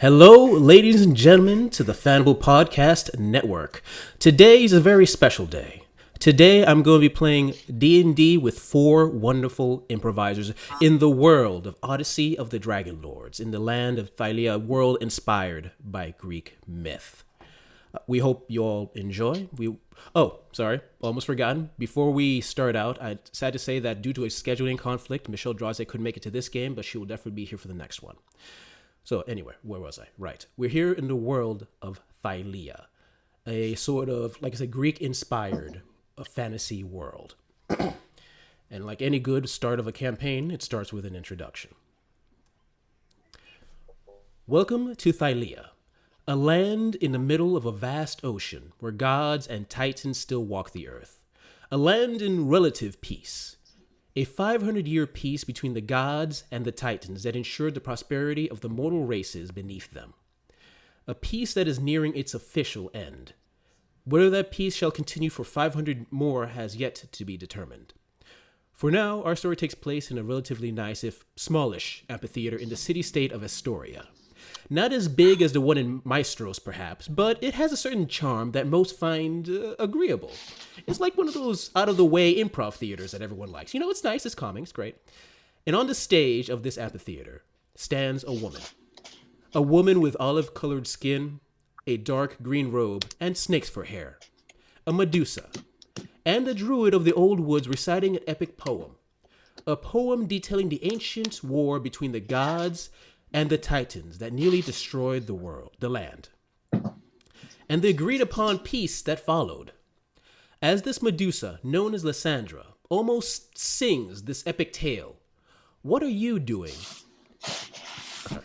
Hello, ladies and gentlemen, to the Fanable Podcast Network. Today is a very special day. Today, I'm going to be playing D&D with four wonderful improvisers in the world of Odyssey of the Dragonlords, in the land of Thylia, a world inspired by Greek myth. We hope you all enjoy. Almost forgotten. Before we start out, I'm sad to say that due to a scheduling conflict, Michelle Draze couldn't make it to this game, but she will definitely be here for the next one. So anyway, where was I? Right. We're here in the world of Thylia, a sort of, like I said, Greek-inspired fantasy world. And like any good start of a campaign, it starts with an introduction. Welcome to Thylia, a land in the middle of a vast ocean where gods and titans still walk the earth. A land in relative peace. A 500-year peace between the gods and the titans that ensured the prosperity of the mortal races beneath them. A peace that is nearing its official end. Whether that peace shall continue for 500 more has yet to be determined. For now, our story takes place in a relatively nice, if smallish, amphitheater in the city-state of Astoria. Not as big as the one in Maestros, perhaps, but it has a certain charm that most find agreeable. It's like one of those out-of-the-way improv theaters that everyone likes. You know, it's nice, it's calming, it's great. And on the stage of this amphitheater stands a woman. A woman with olive-colored skin, a dark green robe, and snakes for hair. A Medusa. And a druid of the old woods reciting an epic poem. A poem detailing the ancient war between the gods and the titans that nearly destroyed the land, and the agreed-upon peace that followed. As this Medusa, known as Lysandra, almost sings this epic tale, what are you doing?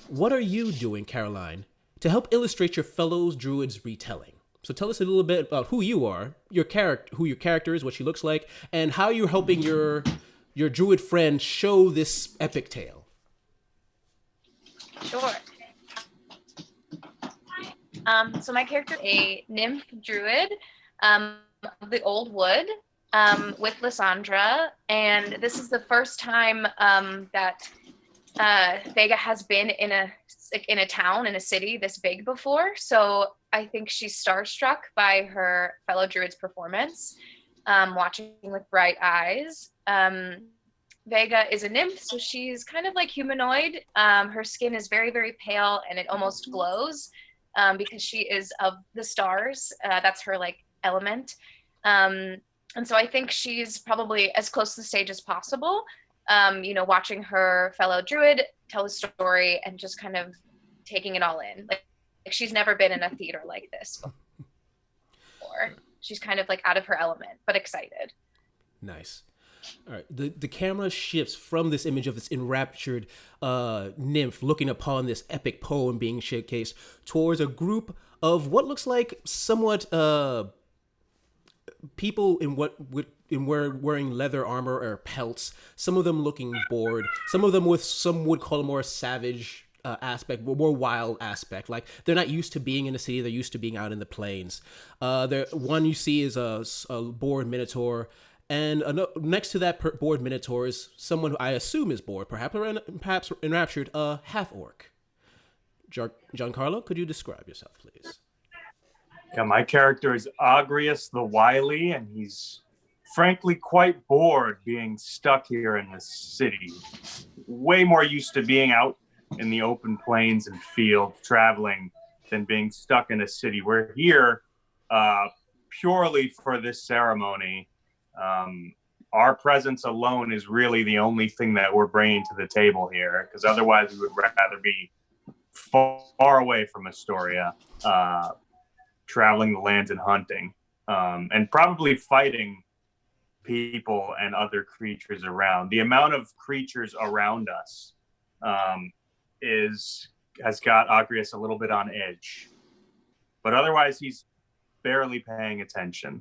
What are you doing, Caroline, to help illustrate your fellow druids' retelling? So tell us a little bit about who you are, who your character is, what she looks like, and how you're helping your druid friend show this epic tale. Sure. So my character is a nymph druid of the old wood with Lysandra, and this is the first time that Vega has been in a town, in a city this big before. So I think she's starstruck by her fellow druid's performance, watching with bright eyes. Vega is a nymph, so she's kind of like humanoid. Her skin is very, very pale, and it almost glows because she is of the stars. That's her like element. And so I think she's probably as close to the stage as possible, watching her fellow druid tell a story and just kind of taking it all in. Like she's never been in a theater like this before. She's kind of like out of her element, but excited. Nice. All right. The camera shifts from this image of this enraptured nymph looking upon this epic poem being showcased towards a group of what looks like somewhat people wearing leather armor or pelts. Some of them looking bored. Some of them with some would call a more savage aspect, more wild aspect. Like they're not used to being in the city. They're used to being out in the plains. One you see is a bored minotaur. And next to that bored minotaur is someone who I assume is bored, perhaps enraptured, a half-orc. Giancarlo, could you describe yourself, please? Yeah, my character is Agrius the Wily, and he's frankly quite bored being stuck here in the city. Way more used to being out in the open plains and fields, traveling, than being stuck in a city. We're here purely for this ceremony. Our presence alone is really the only thing that we're bringing to the table here, because otherwise we would rather be far away from Astoria, traveling the lands and hunting, and probably fighting people and other creatures around. The amount of creatures around us has got Agrius a little bit on edge, but otherwise he's barely paying attention.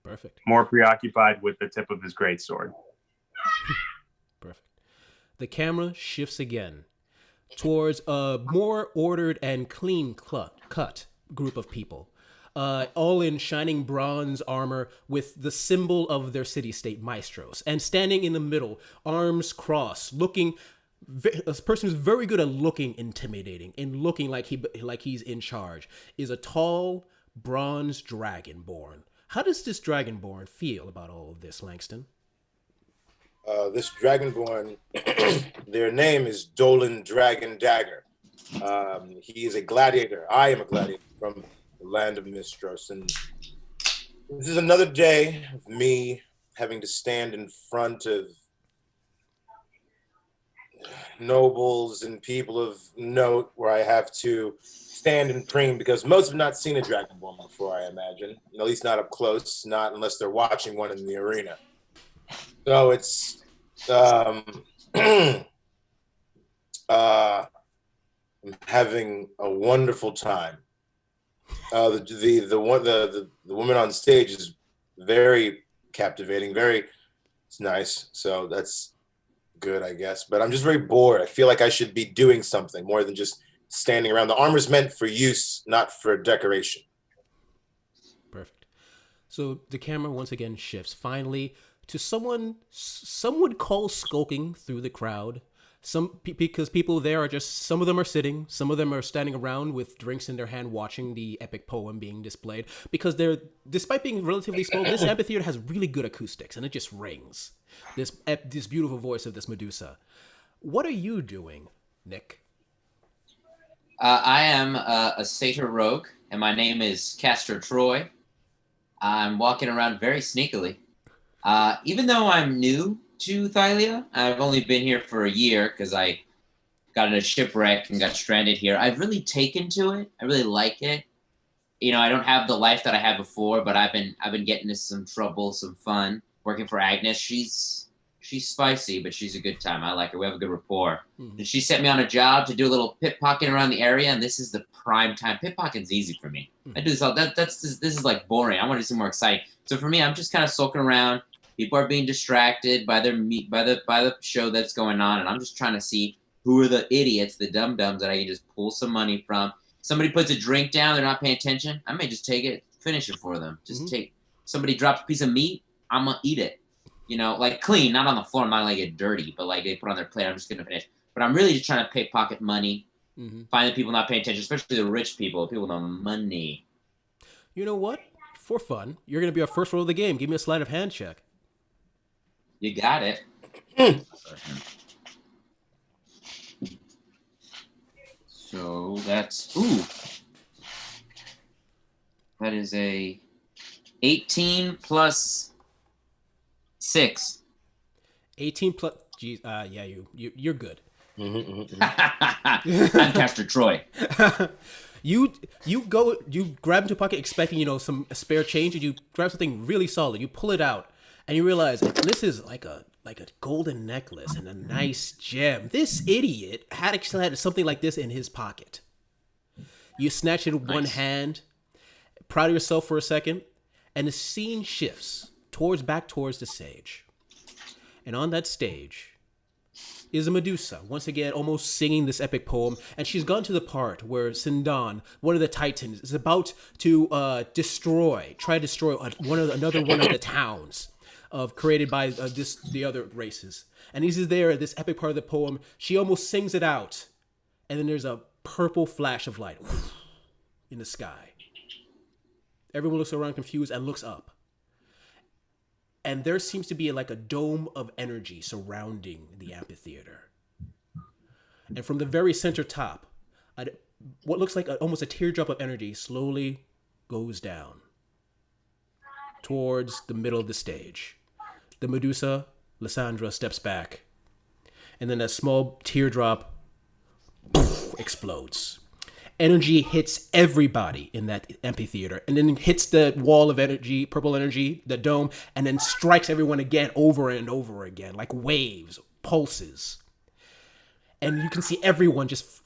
Perfect. More preoccupied with the tip of his greatsword. Perfect. The camera shifts again towards a more ordered and clean cut group of people, all in shining bronze armor with the symbol of their city-state, Maestros, and standing in the middle, arms crossed, looking a person who's very good at looking intimidating and looking like he's in charge, is a tall, bronze dragonborn. How does this dragonborn feel about all of this, Langston? This dragonborn, their name is Dolan Dragon Dagger. He is a gladiator. I am a gladiator from the land of Mistros, and this is another day of me having to stand in front of nobles and people of note, where I have to stand and preen, because most have not seen a dragonborn before, I imagine. At least not up close, not unless they're watching one in the arena. So it's I'm having a wonderful time. The woman on stage is very captivating, it's nice. So that's good, I guess. But I'm just very bored. I feel like I should be doing something more than just standing around. The armor's meant for use, not for decoration. Perfect. So the camera once again shifts finally to someone some would call skulking through the crowd. Because people there are just, some of them are sitting, some of them are standing around with drinks in their hand watching the epic poem being displayed. Because they're, despite being relatively small, this amphitheater has really good acoustics and it just rings. This beautiful voice of this Medusa. What are you doing, Nick? I am a satyr rogue, and my name is Castor Troy. I'm walking around very sneakily. Even though I'm new to Thylia, I've only been here for a year because I got in a shipwreck and got stranded here. I've really taken to it. I really like it. You know, I don't have the life that I had before, but I've been getting into some trouble, some fun, working for Agnes. She's spicy, but she's a good time. I like her. We have a good rapport. Mm-hmm. And she sent me on a job to do a little pickpocketing around the area, and this is the prime time. Pickpocketing's easy for me. Mm-hmm. I do this all. This is like boring. I want to do something more exciting. So for me, I'm just kind of sulking around. People are being distracted by the show that's going on, and I'm just trying to see who are the idiots, the dum-dums that I can just pull some money from. Somebody puts a drink down, they're not paying attention. I may just take it, finish it for them. Just take. Somebody drops a piece of meat, I'm gonna eat it. You know, like clean, not on the floor. I'm not gonna get dirty, but like they put on their plate, I'm just gonna finish. But I'm really just trying to pickpocket money, find the people not paying attention, especially the rich people with the money. You know what? For fun, you're gonna be our first roll of the game. Give me a sleight of hand check. You got it. So that's that is a 18 plus 6. 18 plus. Geez, yeah, you're good. I'm Castor Troy. You grab into your pocket expecting some spare change, and you grab something really solid. You pull it out. And you realize this is like a golden necklace and a nice gem. This idiot had something like this in his pocket. You snatch it in one hand, proud of yourself for a second, and the scene shifts back towards the stage. And on that stage is a Medusa, once again almost singing this epic poem, and she's gone to the part where Sindan, one of the Titans, is about to destroy another one of the towns created by the other races. And he's there at this epic part of the poem. She almost sings it out, and then there's a purple flash of light in the sky. Everyone looks around confused and looks up. And there seems to be like a dome of energy surrounding the amphitheater. And from the very center top, what looks like almost a teardrop of energy slowly goes down towards the middle of the stage. The Medusa, Lysandra, steps back. And then a small teardrop explodes. Energy hits everybody in that amphitheater, and then hits the wall of energy, purple energy, the dome, and then strikes everyone again over and over again, like waves, pulses. And you can see everyone just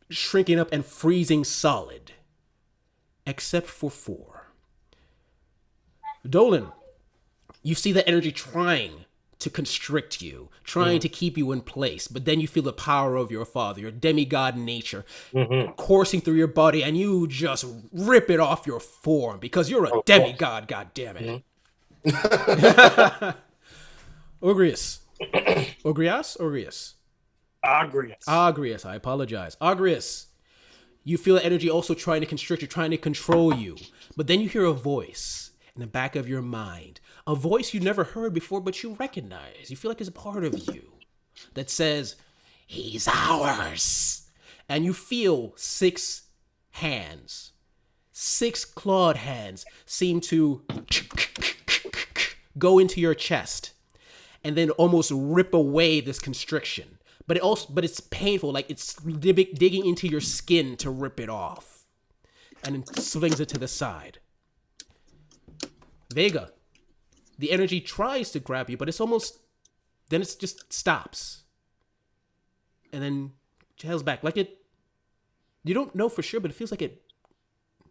shrinking up and freezing solid, except for 4. Dolan, you see the energy trying to constrict you, trying to keep you in place, but then you feel the power of your father, your demigod nature, coursing through your body, and you just rip it off your form because you're a demigod, goddammit. Ogrius. Ogrias? Ogrius. Agrius. Agrius, I apologize. Agrius, you feel the energy also trying to constrict you, trying to control you. But then you hear a voice in the back of your mind. A voice you never heard before, but you recognize. You feel like it's a part of you that says, he's ours. And you feel 6 hands. 6 clawed hands seem to go into your chest and then almost rip away this constriction. But it's painful, like it's digging into your skin to rip it off. And then swings it to the side. Vega, the energy tries to grab you, but then it just stops. And then tails back, like you don't know for sure, but it feels like it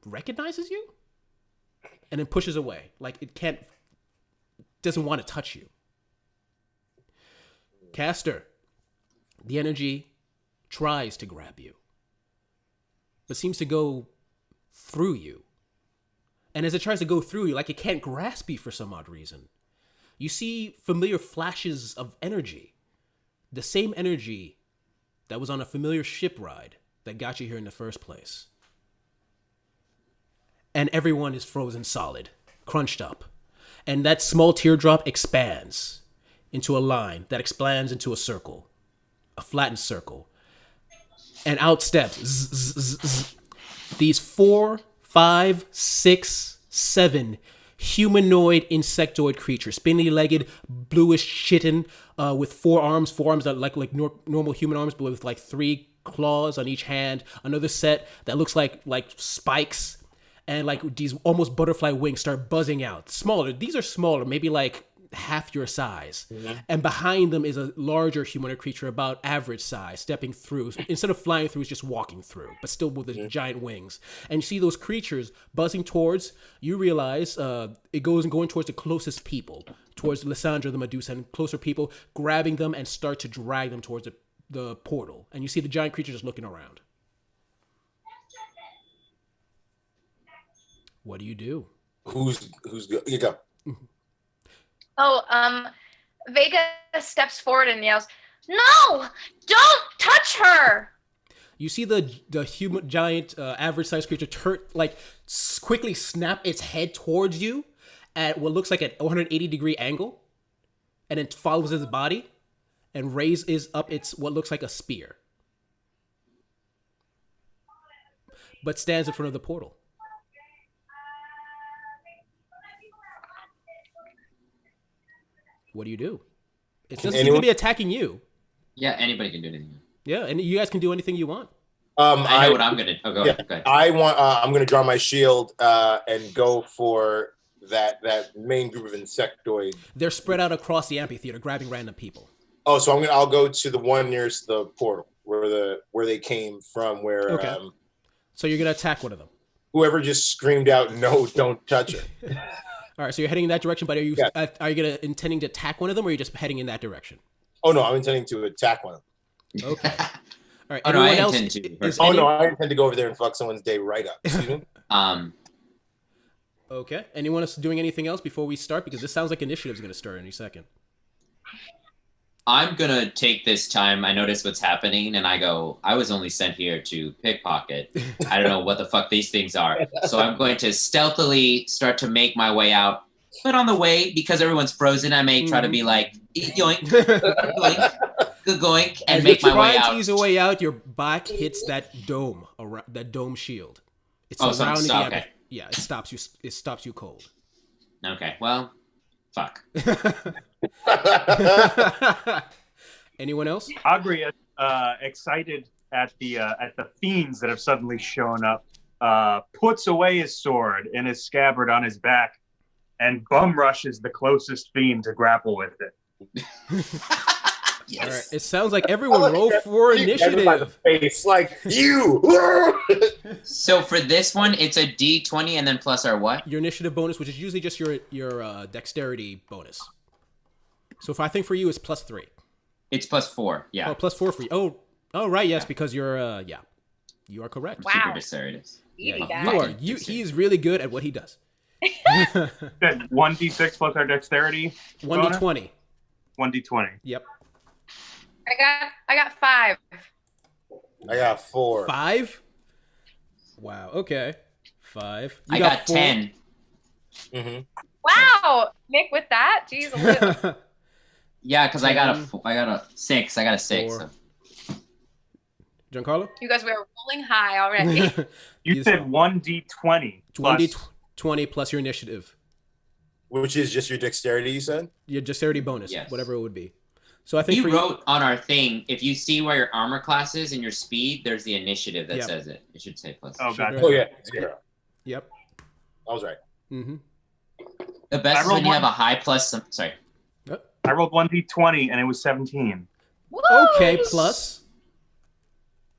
recognizes you. And then pushes away, like doesn't want to touch you. Caster, the energy tries to grab you, but seems to go through you. And as it tries to go through you, like it can't grasp you for some odd reason, you see familiar flashes of energy. The same energy that was on a familiar ship ride that got you here in the first place. And everyone is frozen solid, crunched up. And that small teardrop expands into a line that expands into a circle. A flattened circle. And out steps these 4, 5, 6, 7 humanoid insectoid creatures, spindly-legged, bluish chitten, with 4 arms that like normal human arms, but with like 3 claws on each hand. Another set that looks like spikes, and like these almost butterfly wings start buzzing out. Smaller. These are smaller, maybe like half your size. Mm-hmm. And behind them is a larger humanoid creature about average size, stepping through. Instead of flying through, it's just walking through, but still with the giant wings. And you see those creatures buzzing towards, you realize it goes and going towards the closest people, towards Lysandra the Medusa, and closer people, grabbing them and start to drag them towards the portal. And you see the giant creature just looking around. What do you do? Who's good? You go. Vega steps forward and yells, "No! Don't touch her!" You see the human giant average sized creature quickly snap its head towards you at what looks like an 180-degree angle, and then follows its body and raises up its what looks like a spear, but stands in front of the portal. What do you do? It doesn't seem to be attacking you. Yeah, anybody can do anything. Yeah, and you guys can do anything you want. I know what I'm gonna. Oh, go ahead. I'm gonna draw my shield and go for that main group of insectoid. They're spread out across the amphitheater, grabbing random people. Oh, so I'll go to the one nearest the portal where they came from. Where okay. So you're gonna attack one of them. Whoever just screamed out, "No, don't touch her." All right, so you're heading in that direction, but are you intending to attack one of them, or are you just heading in that direction? Oh no, I'm intending to attack one of them. Okay. All right. Oh, no, I else? intend to. No, I intend to go over there and fuck someone's day right up. Okay. Anyone else doing anything else before we start? Because this sounds like initiative's going to start any second. I'm going to take this time. I notice what's happening, and I go, I was only sent here to pickpocket. I don't know what the fuck these things are. So I'm going to stealthily start to make my way out. But on the way, because everyone's frozen, I may try to be like, yoink, yoink, goink, and make my way out. As you try to ease your way out, your back hits that dome shield. It's surrounding the okay. Yeah, it stops you. It stops you cold. Okay, well, fuck. Anyone else? Agrius, excited at the fiends that have suddenly shown up, puts away his sword in his scabbard on his back, and bum rushes the closest fiend to grapple with it. Yes. All right. It sounds like everyone roll for initiative. By the face, like you. So for this one, it's a D20 and then plus our what? Your initiative bonus, which is usually just your dexterity bonus. So I think for you, it's +3. It's +4. Yeah. Oh, +4 for you. Oh, right. Yes, because you're. You are correct. Wow. Super dexterous. Yeah, you are. He's really good at what he does. 1d6 plus our dexterity. 1d20. 1d20. Yep. I got 5. I got 4. 5? Wow. Okay. 5. You I got 4? 10. Mm-hmm. Wow, Nick, with that, jeez, Louise. Yeah, because I got 10, a 6. I got a 6. 4. So. Giancarlo? You guys were rolling high already. You said 1d20 plus. 1d20 plus your initiative. Which is just your dexterity, you said? Your dexterity bonus, Yes. whatever it would be. So I think You for wrote on our thing, if you see where your armor class is and your speed, there's the initiative that Yep. says it. It should say plus. Oh, gotcha. Oh, yeah. 0. Yep. I was right. Mm-hmm. The best I is when rolled you have one. a high plus. Sorry. I rolled 1d20 and it was 17. Woo! Okay, plus.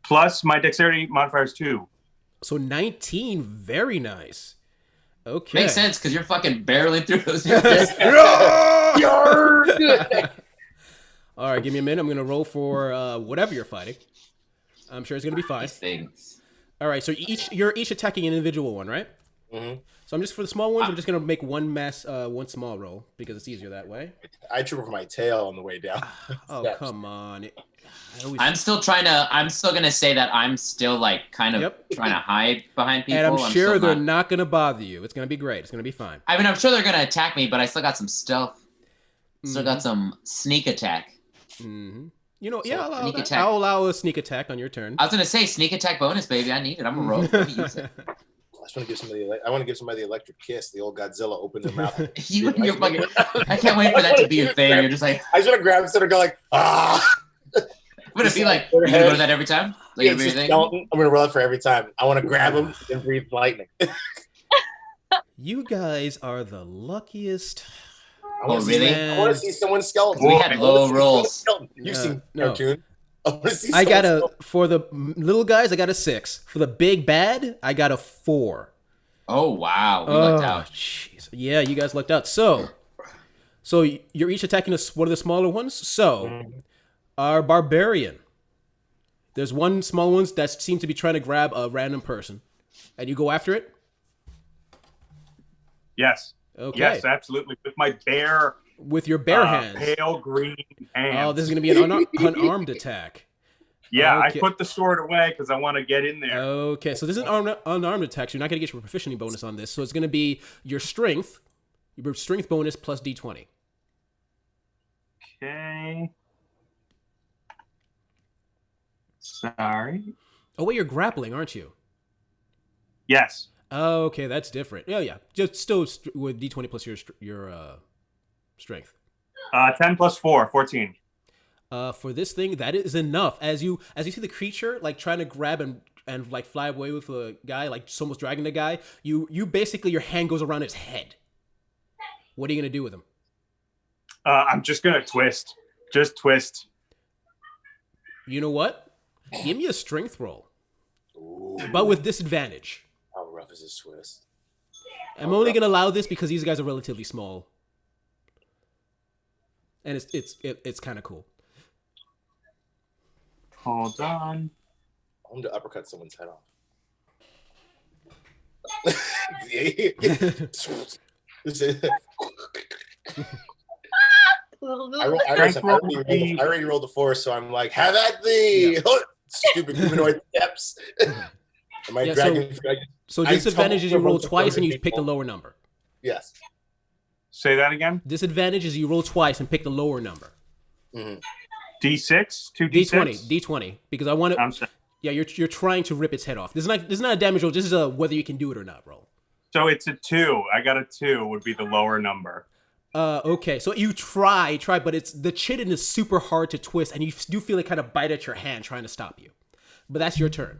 Plus my dexterity modifier is 2. So 19. Very nice. Okay. Makes sense because you're fucking barreling through those. All right, give me a minute. I'm going to roll for whatever you're fighting. I'm sure it's going to be fine. These things. All right, so you're each attacking an individual one, right? Mm-hmm. So I'm just for the small ones. I'm just gonna make one small roll because it's easier that way. I trip over my tail on the way down. Oh Steps. come on! I'm still gonna say that I'm still like kind of trying to hide behind people. And I'm sure still they're not gonna bother you. It's gonna be great. It's gonna be fine. I mean, I'm sure they're gonna attack me, but I still got some stealth. Still got some sneak attack. Mm-hmm. You know, So, yeah, I'll allow sneak that. attack. I'll allow a sneak attack on your turn. I was gonna say sneak attack bonus, baby. I need it. I'm a rogue. Let me use it. I just want to give somebody. I want to give somebody the electric kiss. The old Godzilla opened their mouth. You're fucking. I can't wait for that to be your thing. You're just like. I just want to grab instead of go like ah. Would it be like you gonna go to that every time? Like Yeah, every it's just thing? skeleton. I'm gonna roll it for every time. I want to grab him and breathe lightning. You guys are the luckiest. Oh, really? I want to see someone's skeleton. We had low rolls. You've seen no. cartoon. I got a for the little guys. I got a 6. For the big bad, I got a 4. Oh wow, we lucked out. Jeez. Yeah, you guys lucked out. So you're each attacking one of the smaller ones. So our barbarian. There's one small one that seems to be trying to grab a random person, and you go after it. Yes. Okay. Yes, absolutely. With my bare, With your bare hands. pale green hands. Oh, this is gonna be an unarmed attack. Yeah, Okay. I put the sword away because I want to get in there. Okay, so this is an unarmed attack. So you're not gonna get your proficiency bonus on this. So it's gonna be your strength bonus plus d20. Okay. Sorry. Oh wait, you're grappling, aren't you? Yes. Oh, okay, that's different. Oh yeah, just still with d20 plus your strength. 10 plus 4, 14. For this thing, that is enough. As you see the creature like trying to grab and like fly away with a guy, like almost dragging the guy, you basically your hand goes around his head. What are you gonna do with him? I'm just gonna twist. Just twist. You know what? Give me a strength roll, Ooh, but with disadvantage. how rough is this twist? I'm only gonna allow this because these guys are relatively small, and it's kind of cool. Hold on. I want to uppercut someone's head off. I already rolled a 4, so I'm like, have at thee! Stupid humanoid steps. Am I dragging? So disadvantage is you roll twice and you pick the lower number. Yes. Say that again. Disadvantage is you roll twice and pick the lower number. Mm-hmm. D6? 2d6? D20, because I want to. I'm sorry. Yeah, you're trying to rip its head off. This is not a damage roll. This is a whether you can do it or not roll. So it's a 2. I got a 2 would be the lower number. Okay. So you try, but it's the chitin is super hard to twist, and you do feel it kind of bite at your hand trying to stop you. But that's your turn.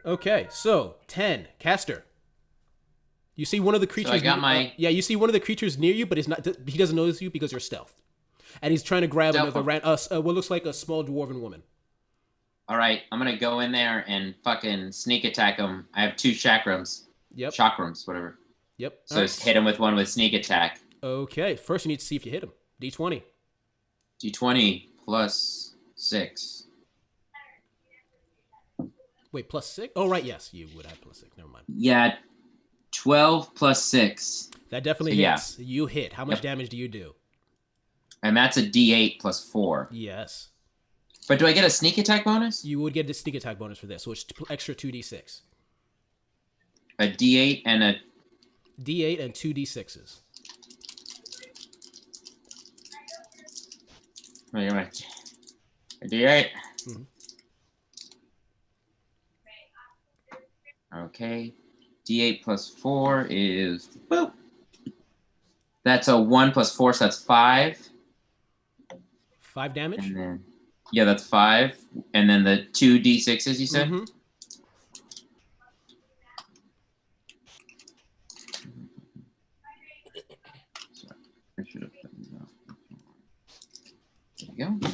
Okay. So 10, Caster. You see one of the creatures. So I got my. You see one of the creatures near you, but it's not. He doesn't notice you because you're stealth, and he's trying to grab Stealth. what looks like a small dwarven woman. All right, I'm gonna go in there and fucking sneak attack him. I have 2 chakrams. Yep. Chakrams, whatever. Yep. So just hit him with one with sneak attack. Okay. First, you need to see if you hit him. D20. D20 plus 6. Wait, plus 6? Oh, right. Yes, you would have plus 6. Never mind. Yeah, 12 plus 6. That definitely So, yeah. hits. You hit. How much damage do you do? And that's a D8 plus 4. Yes. But do I get a sneak attack bonus? You would get the sneak attack bonus for this, so it's extra 2d6. A D8 and a... D8 and 2d6s. Wait, a D8. Mhm. Okay. D8 plus 4 is... Boop. That's a 1 plus 4, so that's 5. 5 damage? And then... Yeah, that's 5. And then the 2 D6s, you said? Mm-hmm. Sorry, I should have put these out. There you go.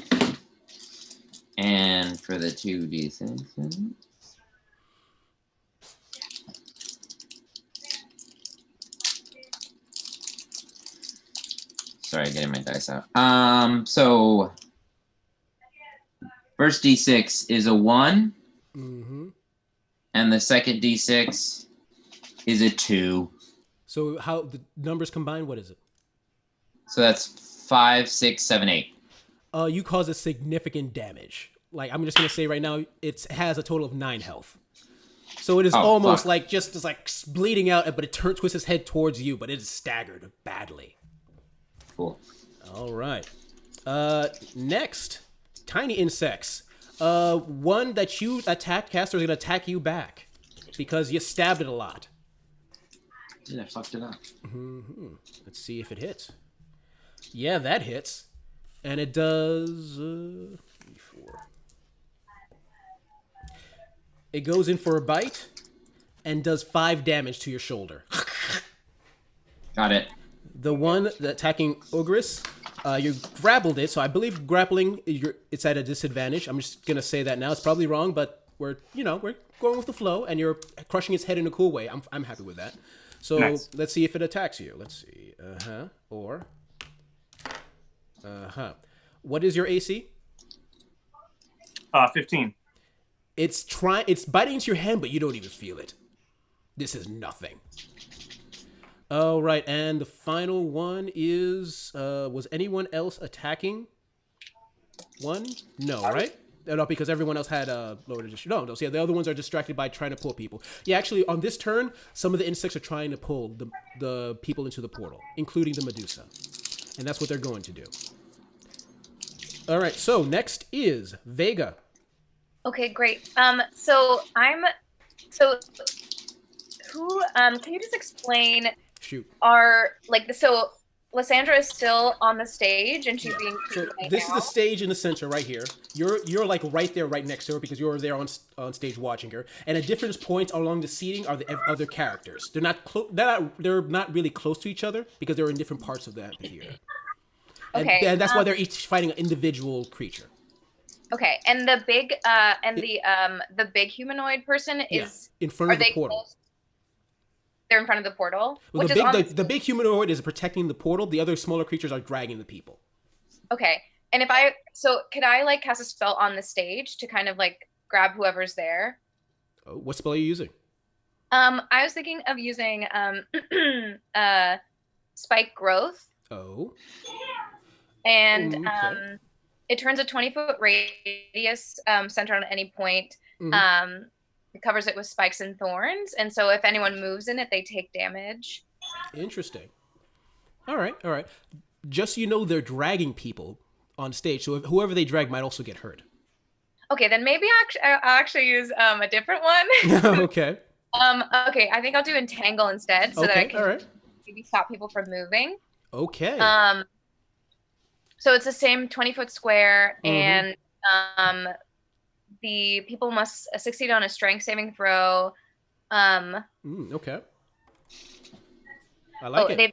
And for the 2 D6s... Sorry, getting my dice out. So first D6 is a 1. Mm-hmm. And the second D6 is a 2. So how the numbers combined, what is it? So that's 5, 6, 7, 8. You cause a significant damage. Like, I'm just going to say right now, it has a total of 9 health. So it is almost fuck. like just like bleeding out, but it twists its head towards you, but it is staggered badly. Cool. All right. Next, tiny insects. One that you attack, Caster, is going to attack you back because you stabbed it a lot. Yeah, I fucked it up. Mm-hmm. Let's see if it hits. Yeah, that hits. And it does... 3, 4. It goes in for a bite and does 5 damage to your shoulder. Got it. The one attacking Ogress, you grappled it, so I believe grappling, it's at a disadvantage. I'm just going to say that now. It's probably wrong, but we're going with the flow, and you're crushing its head in a cool way. I'm happy with that. So Nice. Let's see if it attacks you. Let's see. What is your AC? 15. It's biting into your hand, but you don't even feel it. This is nothing. All right, and the final one is, was anyone else attacking one? No, right? No, because everyone else had lower district. No, so yeah, the other ones are distracted by trying to pull people. Yeah, actually, on this turn, some of the insects are trying to pull the people into the portal, including the Medusa. And that's what they're going to do. All right, so next is Vega. Okay, great. Who can you just explain Shoot. so Lysandra is still on the stage and she's being So right this now. is the stage in the center right here. You're like right there, right next to her because you're there on stage watching her. And at different points along the seating are the other characters. They're not really close to each other because they're in different parts of the amphitheater. Okay. And that's why they're each fighting an individual creature. Okay, and the big the big humanoid person is in front of the they portal. close? They're in front of the portal. Well, which is on the big humanoid is protecting the portal. The other smaller creatures are dragging the people. Okay, and could I like cast a spell on the stage to kind of like grab whoever's there? Oh, what spell are you using? I was thinking of using spike growth. Oh. And okay. it turns a 20-foot radius centered on any point. Mhm. It covers it with spikes and thorns, and so if anyone moves in it, they take damage. Interesting. All right. Just so you know, they're dragging people on stage, so whoever they drag might also get hurt. Okay, then maybe I'll actually use a different one. Okay. Okay, I think I'll do entangle instead, so that I can maybe stop people from moving. Okay. So it's the same 20-foot square, and the people must succeed on a strength saving throw. Okay. I like it. They do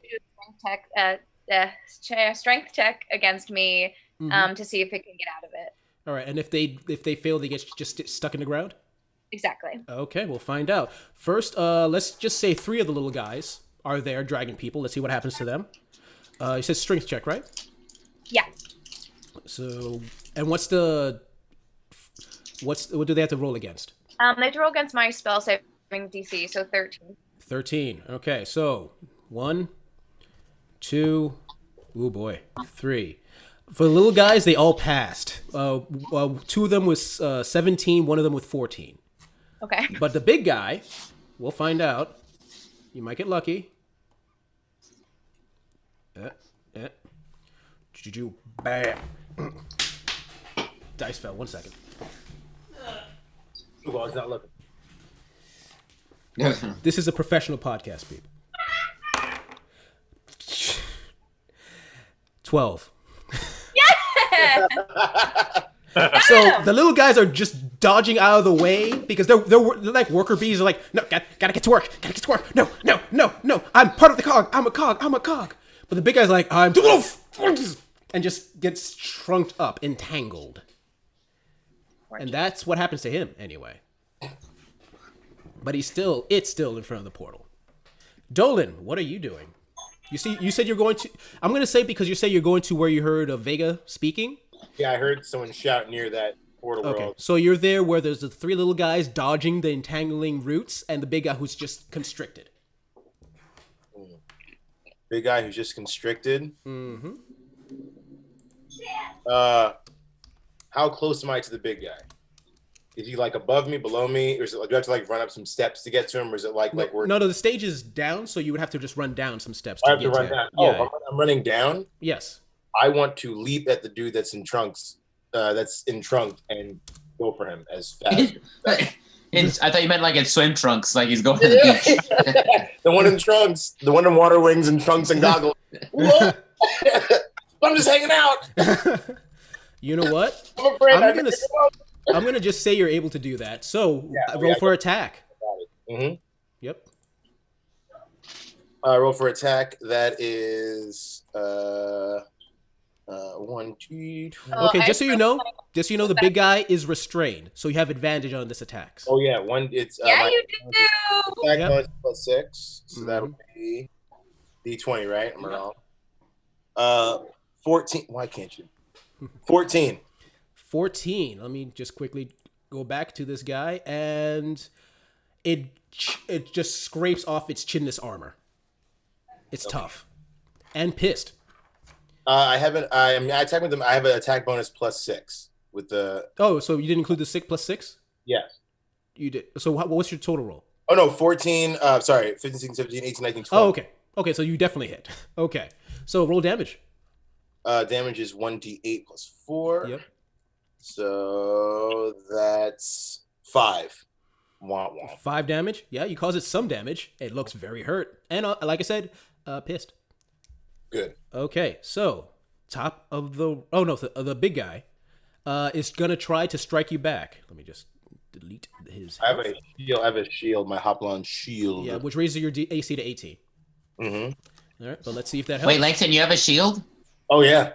a strength check against me to see if it can get out of it. All right, and if they fail, they get just stuck in the ground? Exactly. Okay, we'll find out. First, let's just say 3 of the little guys are there dragging people. Let's see what happens to them. You said strength check, right? Yeah. So, and what do they have to roll against? They have to roll against my spell saving DC, so 13. 13. Okay, so 1, 2, oh boy, 3. For the little guys, they all passed. Two of them was 17, one of them with 14. Okay. But the big guy, we'll find out. You might get lucky. Bam. Dice fell. 1 second. Well, it's not looking. This is a professional podcast, people. 12. Yeah. So the little guys are just dodging out of the way because they're like worker bees. Are like, no, gotta get to work. Gotta get to work. No. I'm part of the cog. I'm a cog. But the big guy's like, I'm and just gets trunked up, entangled. And that's what happens to him anyway. But it's still in front of the portal. Dolan, what are you doing? You said you're going to. I'm going to say because you say you're going to where you heard of Vega speaking. Yeah, I heard someone shout near that portal world. So you're there where there's the three little guys dodging the entangling roots and the big guy who's just constricted. Big guy who's just constricted. Mm-hmm. How close am I to the big guy? Is he like above me, below me, or is it like, do I have to like run up some steps to get to him, or is it like we're? No, the stage is down, so you would have to just run down some steps. I have to run down. Yeah. Oh, I'm running down. Yes. I want to leap at the dude that's in trunks. That's in trunk and go for him as fast. I thought you meant like in swim trunks, like he's going to the beach. The one in trunks, the one in water wings and trunks and goggles. I'm just hanging out. You know what? I'm afraid I'm gonna just say you're able to do that. So roll for attack. Mm-hmm. Yep. Roll for attack. That is 1, 2. Okay, just so you know, the big guy is restrained, so you have advantage on this attacks. Oh yeah, one. It's Yeah, you do. attack bonus plus 6, so that'll be D20, right? I'm wrong. 14. Why can't you? 14. 14. Let me just quickly go back to this guy, and it just scrapes off its chinless armor. It's tough and pissed. I haven't. I attack with them. I have an attack bonus plus 6 with the. Oh, so you didn't include the 6 plus 6? Yes. You did. So what's your total roll? Oh no, 14. Sorry, 15, 16, 17, 18, 19, 12. Oh, okay. Okay, so you definitely hit. Okay, so roll damage. Damage is 1d8 plus 4. Yep. So that's 5. Wah, wah. 5 damage. Yeah, you cause it some damage. It looks very hurt, and like I said, pissed. Good. Okay, so top of the big guy is gonna try to strike you back. Let me just delete his. I have a shield. My Hoplon shield. Yeah, which raises your AC to 18. Mm-hmm. All right, but let's see if that helps. Wait, Langston, you have a shield? Oh yeah.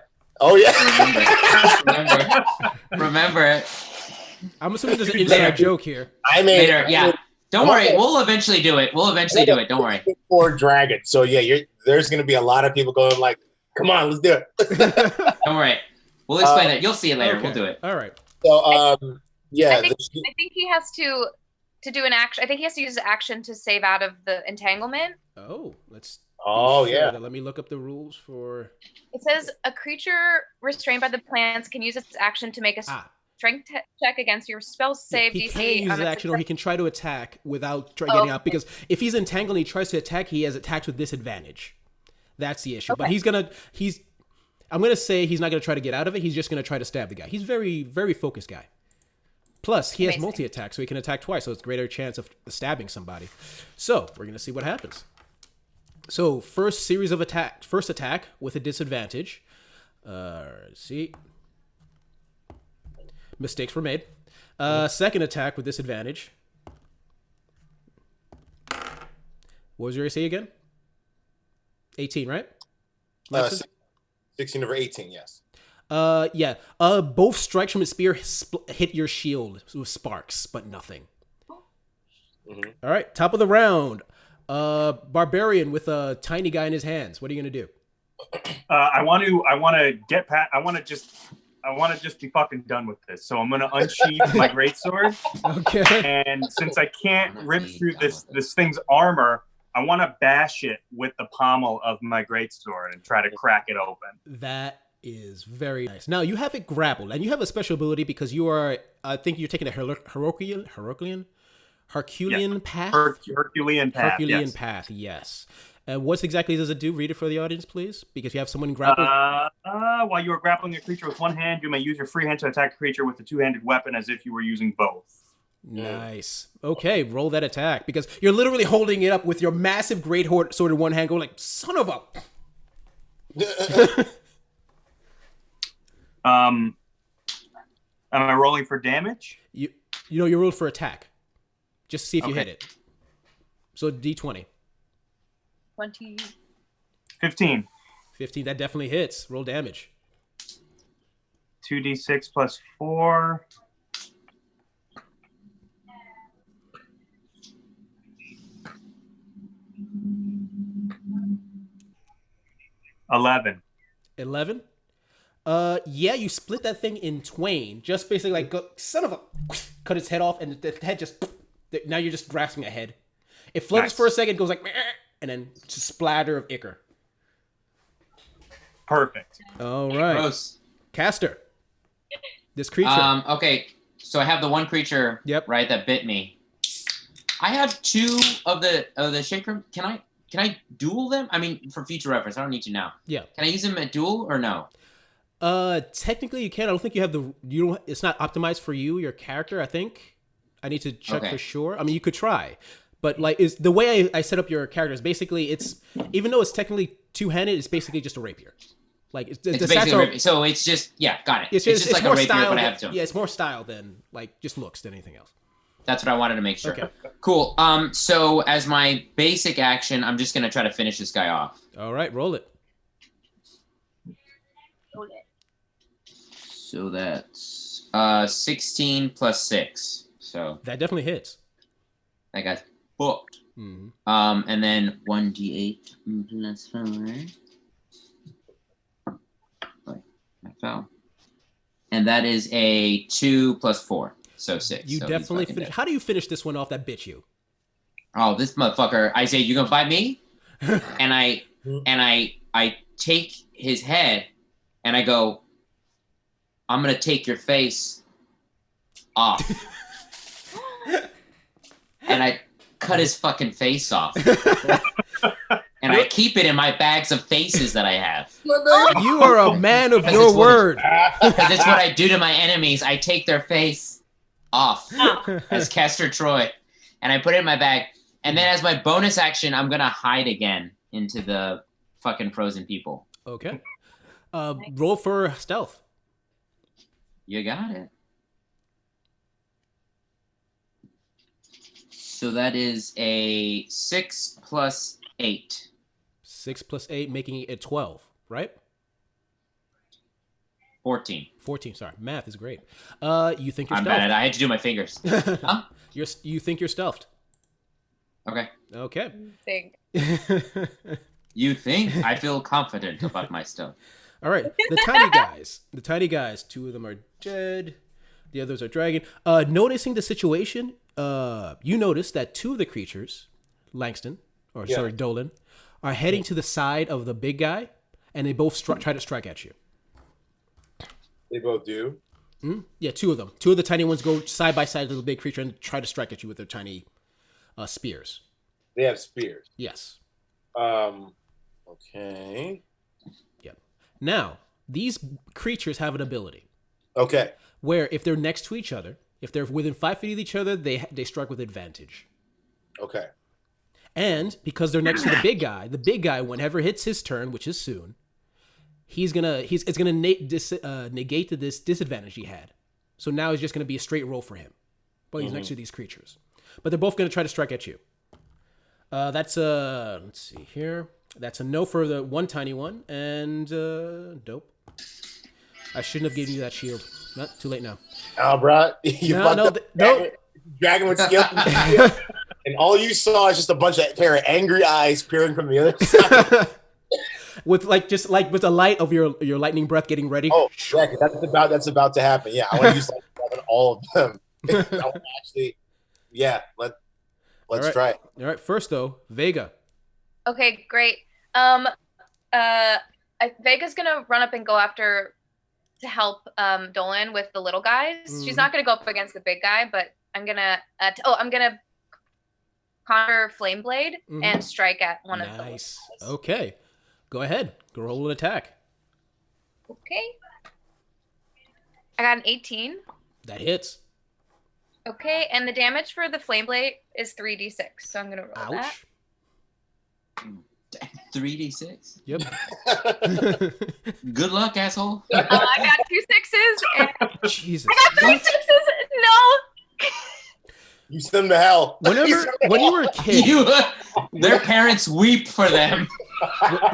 Remember it. I'm assuming there's an inside joke here. I made Later, yeah. Don't worry, we'll eventually do it. Don't worry. For dragon. So yeah, there's gonna be a lot of people going like, "Come on, let's do it." Don't worry. We'll explain it. You'll see it later. Okay. We'll do it. All right. So yeah. I think he has to do an action. I think he has to use an action to save out of the entanglement. Oh, let's. Oh yeah. Let me look up the rules for. It says a creature restrained by the plants can use its action to make a strength check against your spell save He DC. can use his action, or he can try to attack without getting out. Because if he's entangled and he tries to attack, he has attacks with disadvantage. That's the issue. Okay. But I'm gonna say he's not gonna try to get out of it. He's just gonna try to stab the guy. He's very, very focused guy. Plus, he has multi-attack, so he can attack twice, so it's a greater chance of stabbing somebody. So we're gonna see what happens. So first attack with a disadvantage. Let's see. Mistakes were made. Second attack with disadvantage. What was your AC again? 18, right? 16 over 18, yes. Yeah. Both strikes from his spear hit your shield with sparks, but nothing. Mm-hmm. All right, top of the round. Barbarian with a tiny guy in his hands. What are you gonna do? I want to just be fucking done with this. So I'm gonna unsheath my greatsword. Okay. And since I can't rip through this thing's armor, I want to bash it with the pommel of my greatsword and try to crack it open. That is very nice. Now you have it grappled, and you have a special ability because you are. I think you're taking a Herculean path. Herculean path. Herculean Yes. path. Yes. And what exactly does it do? Read it for the audience, please, because you have someone grappled. While you are grappling a creature with one hand, you may use your free hand to attack a creature with a two-handed weapon as if you were using both. Nice. Okay, roll that attack because you're literally holding it up with your massive great sword in one hand, going like, "Son of a." Am I rolling for damage? You rolled for attack. Just see if you Okay. hit it. So D20. 20. 15. 15, that definitely hits. Roll damage. 2d6 plus 4. $11. 11. Yeah, you split that thing in twain. Just basically like, son of a, cut its head off, and the head just, now you're just grasping a head. It flutters Nice. for a second, goes like, and then just splatter of ichor. Perfect. All right. Gross. Caster. This creature. Okay, so I have the one creature, Yep. right, that bit me. I have two of the shaker. Can I duel them? I mean, for future reference, I don't need to now. Yeah. Can I use them at duel or no? Technically you can. I don't think you have it's not optimized for you, your character, I think. I need to check for sure. I mean, you could try. But like is the way I set up your character is basically it's even though it's technically two-handed, it's basically just a rapier. Like It's basically a rapier. So it's just got it. It's just like a more rapier, style but I have to. Yeah, it's more style than like just looks than anything else. That's what I wanted to make sure. Okay. Cool. So as my basic action, I'm just gonna try to finish this guy off. All right, roll it. Okay. So that's 16 plus 6. So That definitely hits. that got booked. Mm-hmm. And then 1d8 plus 4. Wait, I fell. And that is a 2 plus 4. So 6. You So he's definitely fucking finish. dead. How do you finish this one off that bit you? Oh, this motherfucker! I say, you gonna fight me? and I take his head, and I go, I'm gonna take your face off, and I cut his fucking face off, and I keep it in my bags of faces that I have. You are a man of Because your it's what- word. Because it's what I do to my enemies. I take their face off as Castor Troy, and I put it in my bag. And then as my bonus action, I'm gonna hide again into the fucking frozen people. Okay. Roll for stealth. You got it. So that is a 6 plus 8. 6 plus 8, making it 12, right? 14. 14, sorry. Math is great. You think you're I'm stealthed. bad at it. I had to do my fingers. Huh? You think you're stealthed. Okay. Okay. Think. You think? I feel confident about my stuff. All right. The tiny guys. 2 of them are dead. The others are dragging. Noticing the situation, you notice that 2 of the creatures, Dolan, are heading to the side of the big guy, and they both try to strike at you. They both do. Yeah, 2 of them. 2 of the tiny ones go side by side to the big creature and try to strike at you with their tiny spears. They have spears. Yes. Okay. Yep. Now, these creatures have an ability Okay. where if they're next to each other, if they're within 5 feet of each other, they strike with advantage. Okay. And because they're next to the big guy, whenever hits his turn, which is soon, it's gonna negate this disadvantage he had. So now it's just gonna be a straight roll for him. While he's next to these creatures, but they're both gonna try to strike at you. That's a let's see here. That's a no for the one tiny one, and dope. I shouldn't have given you that shield. Not too late now. Oh, bro. You fucked up. Dragon with skill. And all you saw is just a bunch of pair of angry eyes peering from the other side. with with the light of your lightning breath getting ready. Oh, yeah, 'cause that's about to happen. Yeah, I want to use all of them. Actually, yeah, let's right. try it. All right, first though, Vega. Okay, great. Vega's gonna run up and go after to help Dolan with the little guys. She's not gonna go up against the big guy, but I'm gonna I'm gonna conjure Flame Blade and strike at one of the guys. Okay, go ahead. Go roll an attack. Okay. I got an 18. That hits. Okay, and the damage for the Flame Blade is 3d6, so I'm gonna roll that. 3d6? Yep. Good luck, asshole. I got 2 sixes. And Jesus. I got 3 sixes. No. You send them to hell. When you were a kid, Their parents weep for them.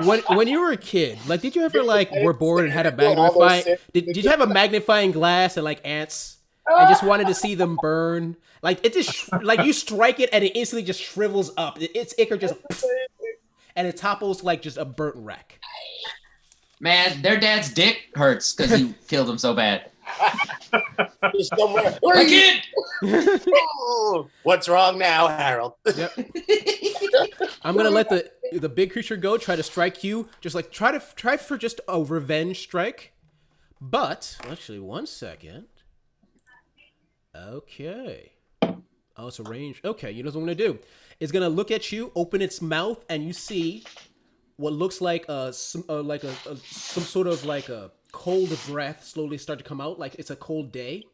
when you were a kid, like, did you ever were bored and had a magnifying? Did you have a magnifying glass and ants, and just wanted to see them burn? Like, it just you strike it and it instantly just shrivels up. Its ichor just and it topples like just a burnt wreck. Man, their dad's dick hurts because you killed him so bad. Somewhere. My kid! What's wrong now, Harold? Yep. I'm gonna let the big creature go. Try to strike you. Just try for just a revenge strike. But actually, 1 second. Okay. Oh, it's a range. Okay, you know what I'm gonna do. It's gonna look at you, open its mouth, and you see what looks like some sort of a cold breath slowly start to come out, like it's a cold day,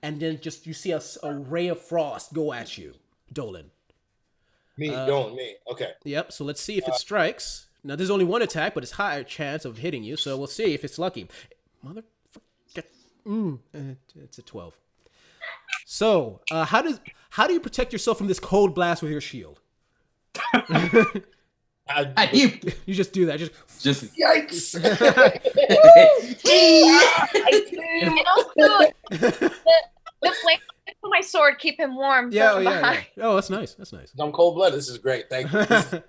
and then just you see a ray of frost go at you, Dolan. Me. Okay. Yep. So let's see if it strikes. Now there's only one attack, but it's higher chance of hitting you. So we'll see if it's lucky. Motherfucker. It's a 12. So how do you protect yourself from this cold blast with your shield? You just do that. Just Yikes! And also, the flame of my sword keep him warm. Yeah. Oh, that's nice. I'm cold blooded. This is great. Thank you. This is a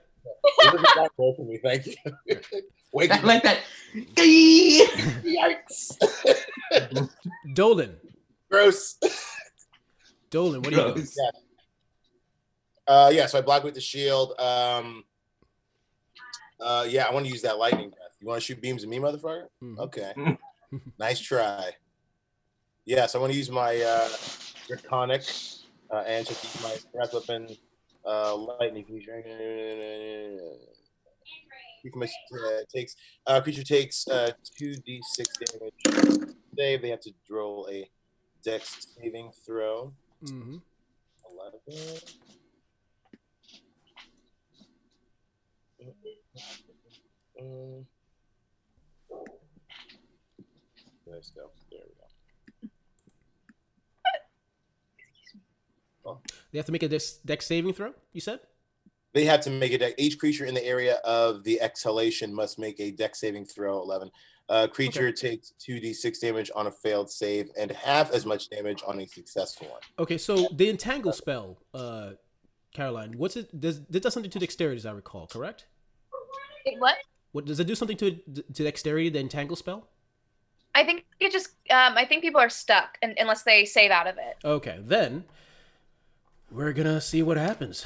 for me. Thank you. Wake I like that. Yikes! Dolan. Gross. Dolan, what do you do? So I block with the shield. I want to use that lightning breath. You want to shoot beams at me, motherfucker? Okay. Nice try. Yeah, so I want to use my draconic and to keep my breath weapon lightning creature. Creature takes 2d6 damage. They have to roll a dex saving throw. 11. Let's go. There we go. They have to make a dex saving throw, you said? They have to make a dex. Each creature in the area of the exhalation must make a dex saving throw. 11. Creature takes 2d6 damage on a failed save and half as much damage on a successful one. Okay, so the entangle spell, Caroline, what's it? Does something to dexterity, as I recall, correct? What? What does it do? Something to dexterity? The entangle spell? I think it just. I think people are stuck unless they save out of it. Okay, then we're gonna see what happens.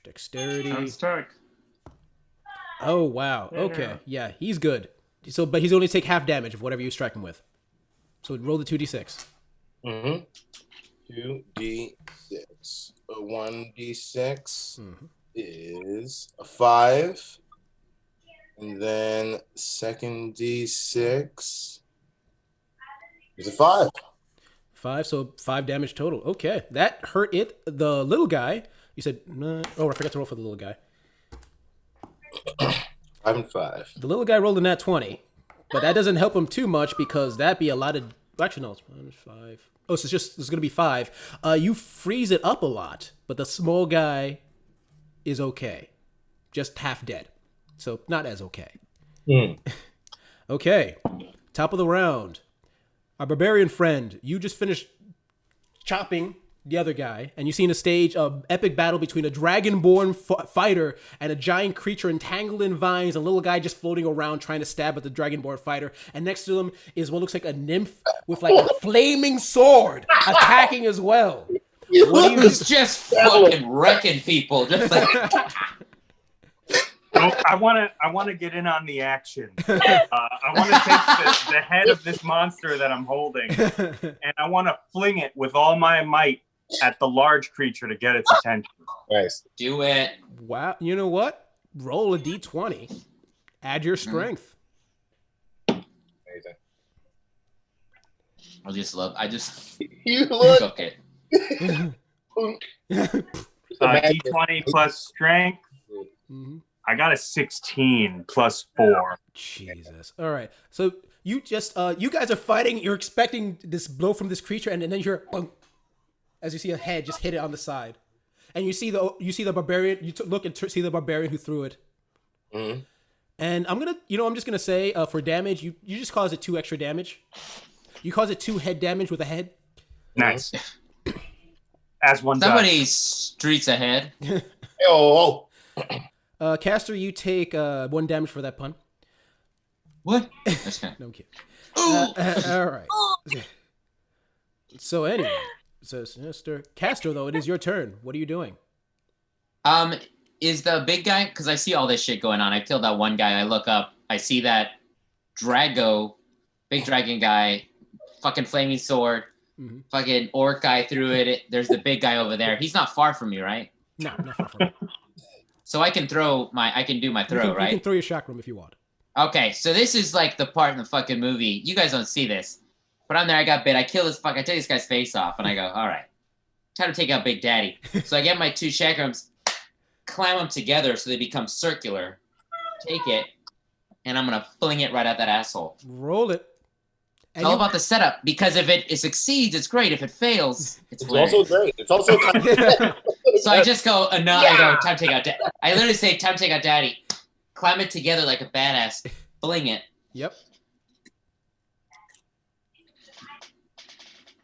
Dexterity. I'm stuck. Oh wow. Okay. Yeah, he's good. So, but he's only take half damage of whatever you strike him with. So roll the 2d6. 2d6. 1d6 is a 5, and then second d6 is a 5. 5. So 5 damage total. Okay, that hurt it. The little guy. You said no. Oh, I forgot to roll for the little guy. 5 and 5. The little guy rolled a nat 20, but that doesn't help him too much because that'd be a lot of. Actually, no, it's 5. Oh, so it's gonna be 5. You freeze it up a lot, but the small guy is okay, just half dead, so not as okay. Okay, top of the round. Our barbarian friend, you just finished chopping the other guy, and you see in a stage an epic battle between a dragonborn fighter and a giant creature entangled in vines, a little guy just floating around trying to stab at the dragonborn fighter, and next to them is what looks like a nymph with like a flaming sword attacking as well. He's just fucking wrecking people, just like I want to get in on the action. I want to take the head of this monster that I'm holding, and I want to fling it with all my might at the large creature to get its attention. Nice. Do it. Wow. You know what? Roll a d20. Add your strength. Amazing. I just You look. cook it. D20 plus strength. Mm-hmm. I got a 16 plus 4. Jesus. All right. So you just you guys are fighting. You're expecting this blow from this creature, and then you're as you see a head just hit it on the side, and you see the barbarian. You look and see the barbarian who threw it. Mm-hmm. And I'm just gonna say for damage, you just cause it 2 extra damage. You cause it 2 head damage with a head. Nice. As one Somebody does. streets ahead. Oh. Caster, you take 1 damage for that pun. What? That's kind No, I'm kidding. All right. So anyway, Mr. Castro, though, it is your turn. What are you doing? Is the big guy? Because I see all this shit going on. I killed that one guy. I look up. I see that big dragon guy, fucking flaming sword, fucking orc guy threw it. There's the big guy over there. He's not far from me, right? No, not far from you. So I can do my throw, right? You can throw your chakram if you want. Okay, so this is like the part in the fucking movie. You guys don't see this. But I'm there, I got bit. I kill I take this guy's face off, and I go, all right. Time to take out Big Daddy. So I get my 2 chakrams, climb them together so they become circular. Take it, and I'm going to fling it right at that asshole. Roll it. It's all about the setup, because if it succeeds, it's great. If it fails, it's also great. It's also kind of So I just go, no, I go, time to take out Daddy. I literally say, time to take out Daddy. Climb it together like a badass. Fling it. Yep.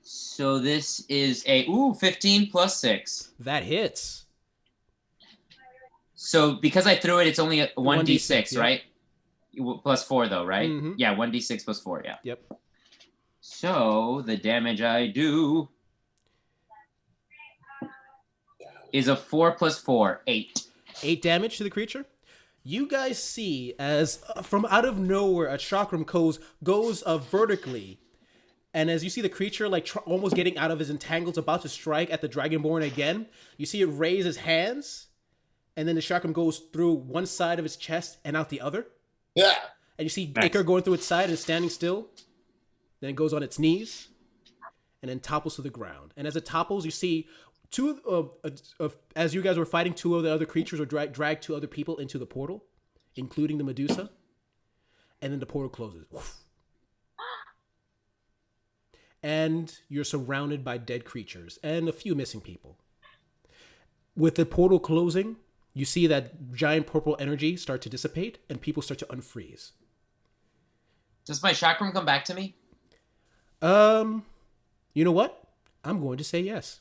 So this is a 15 plus 6. That hits. So because I threw it, it's only a 1d6, yeah. right? Plus 4 though, right? Mhm. Yeah, 1d6 plus 4, yeah. Yep. So the damage I do is a 4 plus 4, 8. 8 damage to the creature. You guys see as from out of nowhere a chakram goes vertically, and as you see the creature like almost getting out of his entangles, about to strike at the dragonborn again, you see it raise his hands, and then the chakram goes through one side of his chest and out the other. yeah. And you see Nice. Icar going through its side and standing still. Then it goes on its knees, and then topples to the ground. And as it topples, you see as you guys were fighting, 2 of the other creatures were dragged 2 other people into the portal, including the Medusa. And then the portal closes. And you're surrounded by dead creatures and a few missing people. With the portal closing, you see that giant purple energy start to dissipate and people start to unfreeze. Does my chakram come back to me? You know what? I'm going to say yes.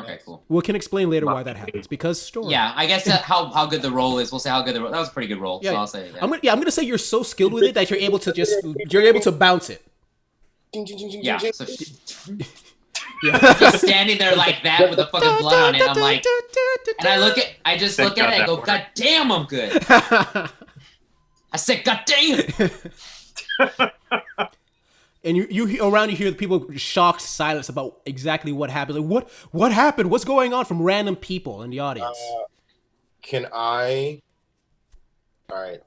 Okay, cool. We can explain later why that happens because story. Yeah, I guess how good the roll is. We'll say how good the roll. That was a pretty good roll. Yeah, so I'll say that. I'm gonna say you're so skilled with it that you're able to bounce it. Yeah. So Yeah. just standing there like that with the fucking blood on it. I'm like, and I just look at it and go, God damn, I'm good. I said, God damn. And you hear the people shocked silence about exactly what happened. Like, what happened? What's going on from random people in the audience? Can I? All right.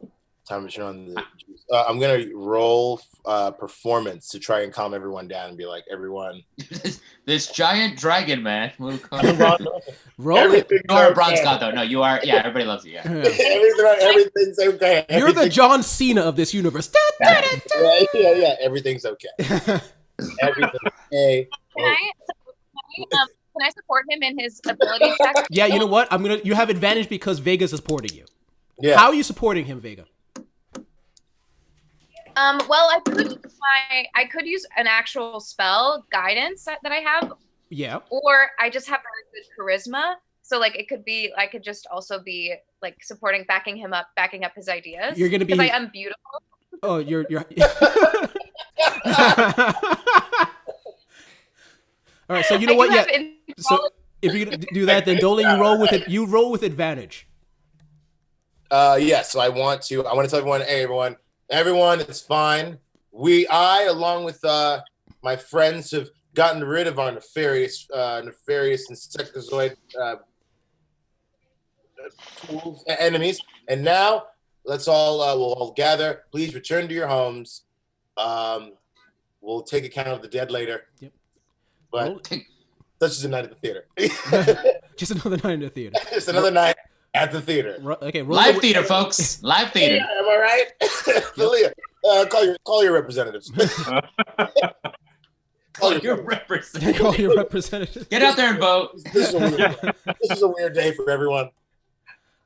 Time to turn on the juice. I'm gonna roll performance to try and calm everyone down and be like, everyone. This giant dragon man will come. Roll it. You are a bronze god, though. No, you are. Yeah, everybody loves you. Yeah. Everything's okay. You're the John Cena of this universe. Yeah. Everything's okay. Everything's okay. Can I support him in his ability check? Yeah, you know what? You have advantage because Vega's supporting you. Yeah. How are you supporting him, Vega? Well, I could use an actual spell guidance that I have, Yeah. or I just have very good charisma. So like it could be, I could just also be like backing up his ideas. You're gonna be. Because I am beautiful. Oh, you're. All right, so you know what? Yeah. So if you do that, then Dolan, you roll with it. You roll with advantage. So I want to tell everyone, hey, everyone, it's fine. I, along with my friends, have gotten rid of our nefarious insectozoid tools, enemies, and now we'll all gather. Please return to your homes. We'll take account of the dead later. Yep. But such is a night at the theater. Just another night in the theater. Just another night at the theater. Okay, Live theater, folks. Live theater. Yeah, am I right? Leah, call your representatives. Call your representative. Call your representative. Get out there and vote. This is a weird day for everyone.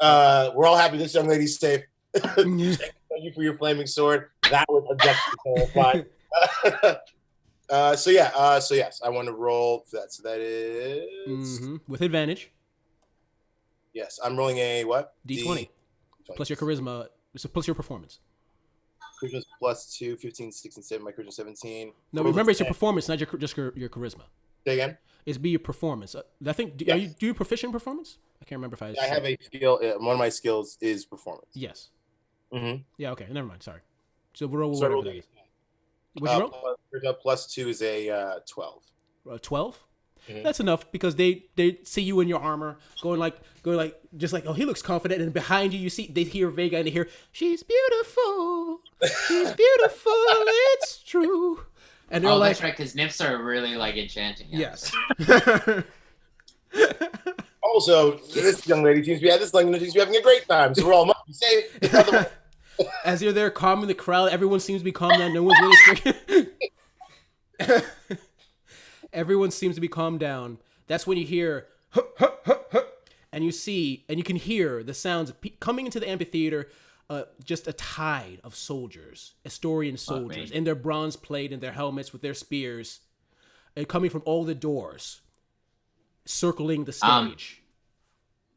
We're all happy this young lady's safe. Thank you for your flaming sword. That was objectively terrifying. So yes, I want to roll for that. So that is with advantage. Yes, I'm rolling a what? D20. Plus your charisma. So plus your performance. Charisma plus 2, 15, 16, 7. My charisma 17. No, remember it's your performance, not just your charisma. Say again. It's be your performance. I think. Do you proficient in performance? I can't remember if I have a skill. One of my skills is performance. Yes. Mm-hmm. Yeah. Okay. Never mind. Sorry. So roll whatever that is. What'd you roll? Plus 2 is a 12. 12. That's enough because they see you in your armor going like just like, oh, he looks confident, and behind you they hear Vega and they hear, she's beautiful, it's true, and they're like, that's right, because nymphs are really like enchanting. Yes. Also, this young lady seems to be having a great time, so we're all must be safe. As you're there calming the crowd, everyone seems to be calm down. No one's really freaking. Everyone seems to be calmed down. That's when you hear, and you can hear the sounds coming into the amphitheater. Just a tide of soldiers, Astorian soldiers, in their bronze plate and their helmets with their spears, and coming from all the doors, circling the stage.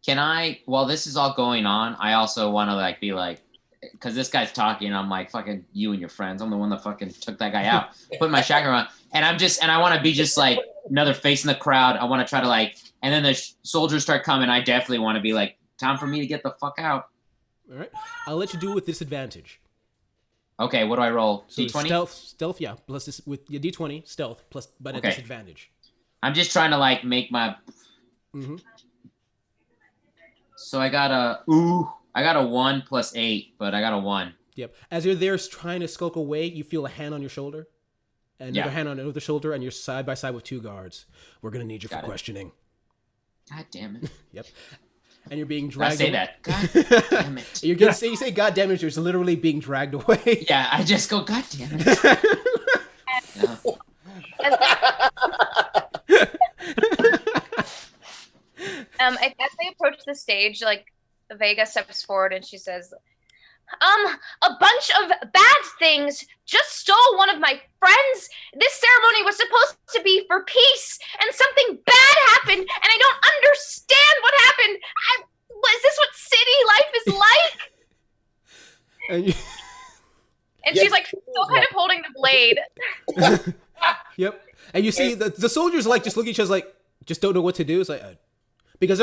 Can I, while this is all going on, I also want to be like, because this guy's talking, and I'm like, fucking you and your friends. I'm the one that fucking took that guy out, put my chakra on, and I want to be just like another face in the crowd. I want to try to and then the soldiers start coming. I definitely want to be like, time for me to get the fuck out. All right, I'll let you do it with disadvantage. Okay, what do I roll? So D20? Stealth, yeah. Plus this with your D20 stealth plus, but at disadvantage. I'm just trying to make my. So I got a 1 plus 8, but I got a 1. Yep. As you're there trying to skulk away, you feel a hand on your shoulder, and another hand on the other shoulder, and you're side by side with 2 guards. We're gonna need you for questioning. God damn it. Yep. And you're being dragged. I say away. That. God damn it. You're gonna say, you say God damn it. You're literally being dragged away. Yeah, I just go God damn it. As they approach the stage, Vega steps forward and she says, a bunch of bad things just stole one of my friends. This ceremony was supposed to be for peace, and something bad happened, and I don't understand what happened. Is this what city life is like? And she's still kind of holding the blade. Yep. And you see the soldiers just look at each other just don't know what to do. It's because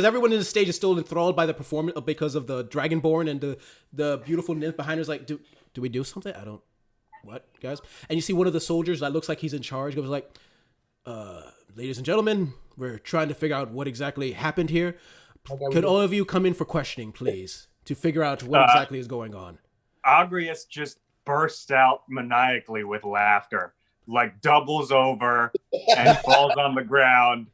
everyone in the stage is still enthralled by the performance because of the Dragonborn and the beautiful nymph behind her. Is like, do we do something? I don't. What, guys? And you see one of the soldiers that looks like he's in charge goes like, ladies and gentlemen, we're trying to figure out what exactly happened here. Could all of you come in for questioning, please, to figure out what exactly is going on? Agrius just bursts out maniacally with laughter, doubles over and falls on the ground.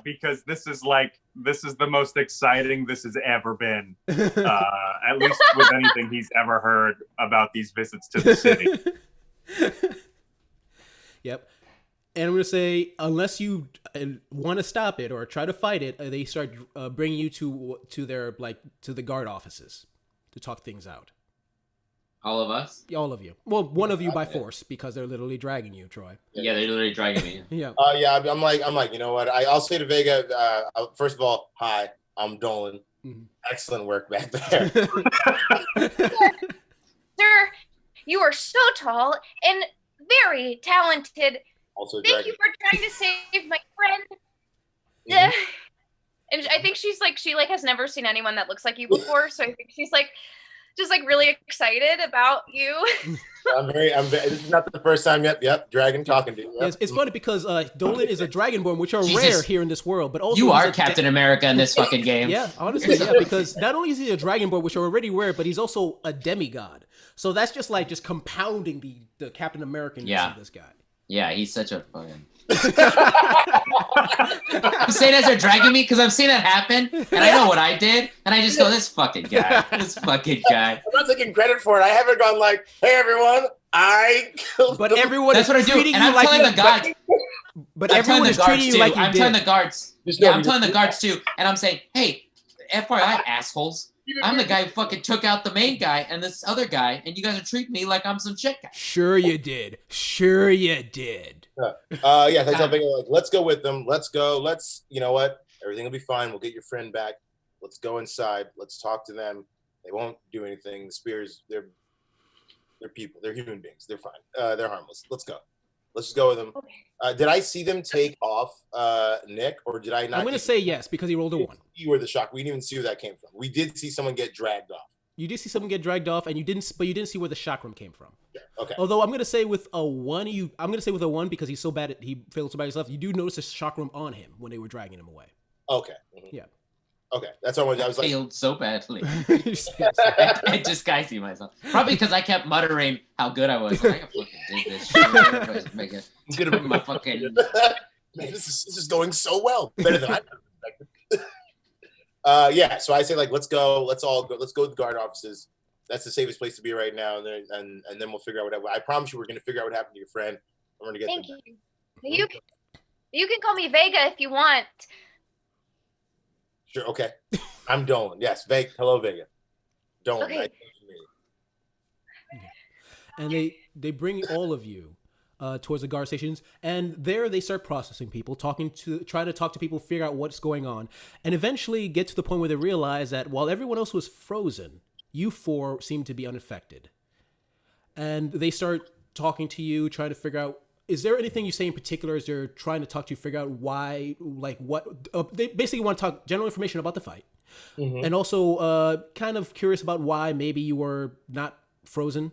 Because this is the most exciting this has ever been, at least with anything he's ever heard about these visits to the city. Yep. And I'm gonna say, unless you want to stop it or try to fight it, they start bringing you to their to the guard offices to talk things out. All of us? All of you. Well, one of you by force, because they're literally dragging you, Troy. Yeah, they're literally dragging me. Yeah. I'm like, you know what? I'll say to Vega, first of all, hi, I'm Dolan. Mm-hmm. Excellent work back there. Sir, you are so tall and very talented. Also Thank you for trying to save my friend. Mm-hmm. And I think she's like she has never seen anyone that looks like you before, so I think she's like just like really excited about you. I'm very. This is not the first time yet. Yep, dragon talking to you. Yep. Yes, it's funny because Dolan is a dragonborn, which are Jesus. rare here in this world. But also You he's are a Captain America in this fucking game. Yeah, honestly, yeah. Because not only is he a dragonborn, which are already rare, but he's also a demigod. So that's just compounding the Captain American of this guy. Yeah, he's such a fucking. I'm saying as they're dragging me because I'm seeing that happen, and I know what I did, and I just go, "This fucking guy, this fucking guy." I'm not taking credit for it. I haven't gone like, "Hey, everyone, I killed." But everyone That's is what I do, treating and you I'm like telling you, the guards. but I'm everyone telling is the guards treating you too. like you I'm did. telling the guards. Just Yeah, know I'm telling the guards too, and I'm saying, "Hey, FYI, assholes." I'm the guy who fucking took out the main guy and this other guy, and you guys are treating me like I'm some shit guy. Sure you did. Sure you did. Yeah, I tell Vega, like, let's go with them. Let's go. You know what? Everything will be fine. We'll get your friend back. Let's go inside. Let's talk to them. They won't do anything. The spears, they're people. They're human beings. They're fine. They're harmless. Let's go. Let's just go with them. Okay. Did I see them take off Nick, or did I not? I'm going to say yes because he rolled a 1. You were the shock. We didn't even see where that came from. We did see someone get dragged off. You did see someone get dragged off, and you didn't see where the chakram came from. Yeah. Okay. Although I'm gonna say with a 1, I'm gonna say with a 1 because he's so bad at he failed so bad himself. You do notice a chakram on him when they were dragging him away. Okay. Mm-hmm. Yeah. Okay. That's what I was like. Failed so badly. I disguising myself. Probably because I kept muttering how good I was. Like, I fucking did this shit. Make it. I'm gonna My fucking. Man, this is going so well. Better than I expected. Yeah, so I say like let's go. Let's all go. Let's go to the guard offices. That's the safest place to be right now, and then we'll figure out what. I promise you, we're gonna figure out what happened to your friend. I'm gonna get. Thank you. You can call me Vega if you want. Sure. Okay. I'm Dolan. Yes, Vega. Hello, Vega. Dolan. Okay. Nice to meet you. And they bring all of you towards the guard stations, and there they start processing people, trying to talk to people, figure out what's going on, and eventually get to the point where they realize that while everyone else was frozen, you 4 seem to be unaffected. And they start talking to you, trying to figure out, is there anything you say in particular as they're trying to talk to you, figure out why, like what, they basically want to talk general information about the fight. Mm-hmm. And also kind of curious about why maybe you were not frozen.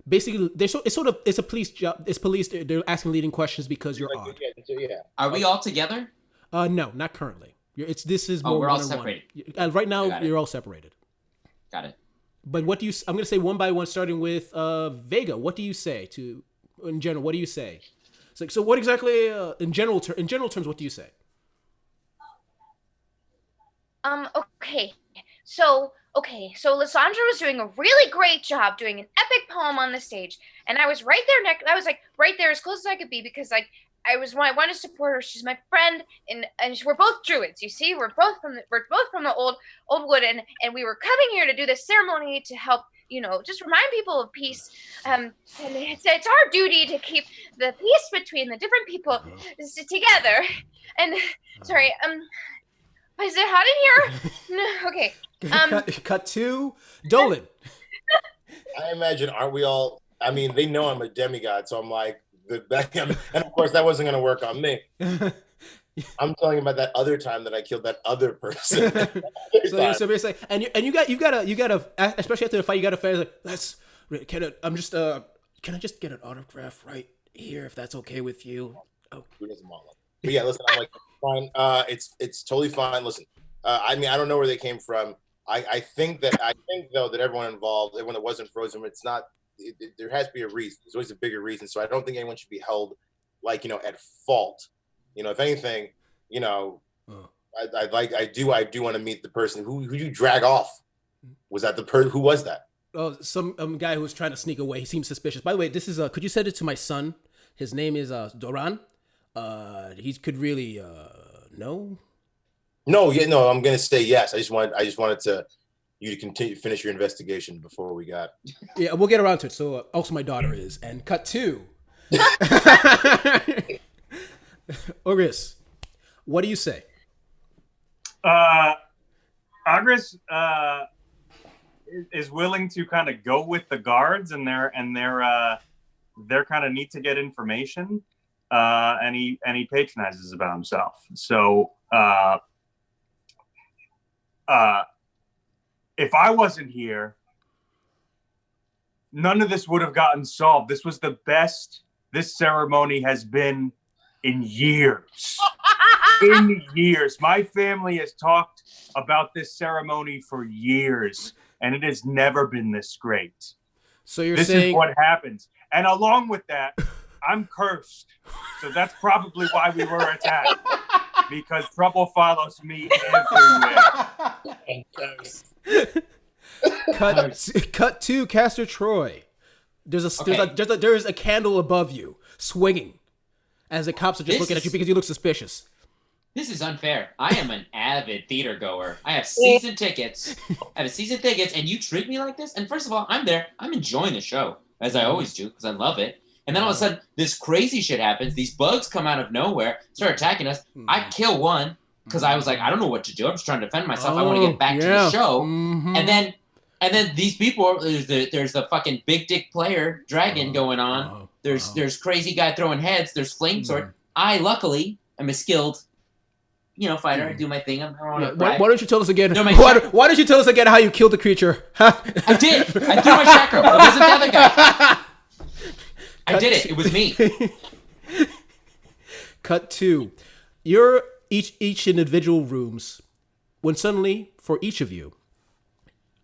Basically, it's a police job. It's police. They're asking leading questions because you're odd. Yeah. Are we all together? No, not currently. This is more we're all one-on-one. separated. Right now, you're all separated. Got it. But what do you? I'm going to say one by one, starting with Vega. What do you say in general? What do you say? It's like, so what exactly in general terms? What do you say? Okay. So Lysandra was doing a really great job doing an epic poem on the stage, and I was right there I was like right there as close as I could be because like I wanted to support her. She's my friend, and we're both druids. You see, we're both from the old wood, and we were coming here to do this ceremony to help, just remind people of peace. And it's our duty to keep the peace between the different people together. And sorry, is it hot in here? No, okay. Cut to Dolan. I imagine, aren't we all? I mean, they know I'm a demigod, so I'm like, and of course that wasn't going to work on me. I'm telling you about that other time that I killed that other person. so basically, and you gotta, especially after the fight, you gotta say like, can I just get an autograph right here if that's okay with you? Oh. But yeah, listen, I'm like, fine. It's totally fine. Listen, I mean, I don't know where they came from. I think though that everyone involved, everyone that wasn't frozen, it's not. There has to be a reason. There's always a bigger reason. So I don't think anyone should be held, like, at fault. If anything, I do want to meet the person who you drag off. Was that the person? Who was that? Oh, some guy who was trying to sneak away. He seems suspicious. By the way, this is could you send it to my son? His name is Doran. He could really no. No, yeah, no. I'm gonna say yes. I just wanted you to finish your investigation before we got. Yeah, we'll get around to it. So also my daughter is, and cut to. Ogris, what do you say? Ogris is willing to kind of go with the guards, and they're kind of need to get information, and he patronizes about himself. So Uh, if I wasn't here, none of this would have gotten solved. This was the best this ceremony has been in years. In years. My family has talked about this ceremony for years, and it has never been this great. So you're This saying is what happens. And along with that, I'm cursed. So that's probably why we were attacked. Because trouble follows me everywhere. Cut to Castor Troy. There's a candle above you, swinging, as the cops are just looking at you because you look suspicious. This is unfair. I am an avid theater goer. I have season tickets. And you treat me like this? And first of all, I'm there. I'm enjoying the show, as I always do, because I love it. And then all of a sudden, this crazy shit happens. These bugs come out of nowhere, start attacking us. I kill one because I was like, I don't know what to do. I'm just trying to defend myself. I want to get back to the show. And then these people, there's the fucking big dick player dragon going on. There's crazy guy throwing heads. There's flame sword. I luckily am a skilled, fighter. I do my thing. Why don't you tell us again? Why don't you tell us again how you killed the creature? I did. I threw my chakra. It wasn't the other guy. I did it. It was me. Cut to your each individual rooms. When suddenly, for each of you,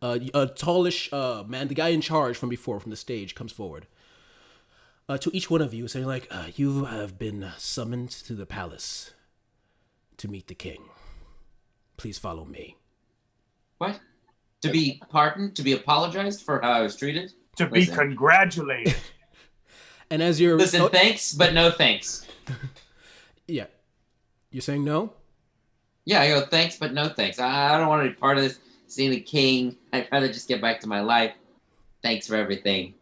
a tallish man, the guy in charge from before, from the stage, comes forward. To each one of you, saying like, you have been summoned to the palace to meet the king. Please follow me. What? To be pardoned? To be apologized for how I was treated? To be congratulated. And as you're... Listen, thanks, but no thanks. Yeah. You're saying no? Yeah, I go, thanks, but no thanks. I don't want to be part of this. Seeing the king. I'd rather just get back to my life. Thanks for everything.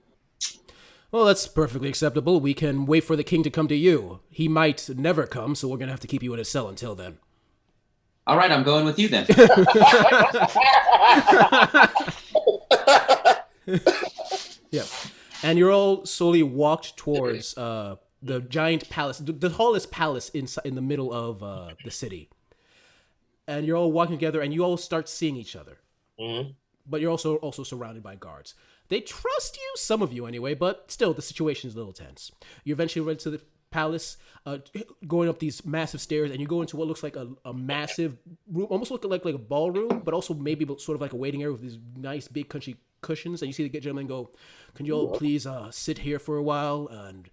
Well, that's perfectly acceptable. We can wait for the king to come to you. He might never come, so we're going to have to keep you in a cell until then. All right, I'm going with you then. Yeah. And you're all slowly walked towards the giant palace, the tallest palace in the middle of the city. And you're all walking together, and you all start seeing each other. Mm-hmm. But you're also surrounded by guards. They trust you, some of you anyway, but still, the situation is a little tense. You eventually run to the palace, going up these massive stairs, and you go into what looks like a massive room, almost looking like a ballroom, but also maybe sort of like a waiting area with these nice big country cushions. And you see the gentleman go, "Can you all please sit here for a while?" And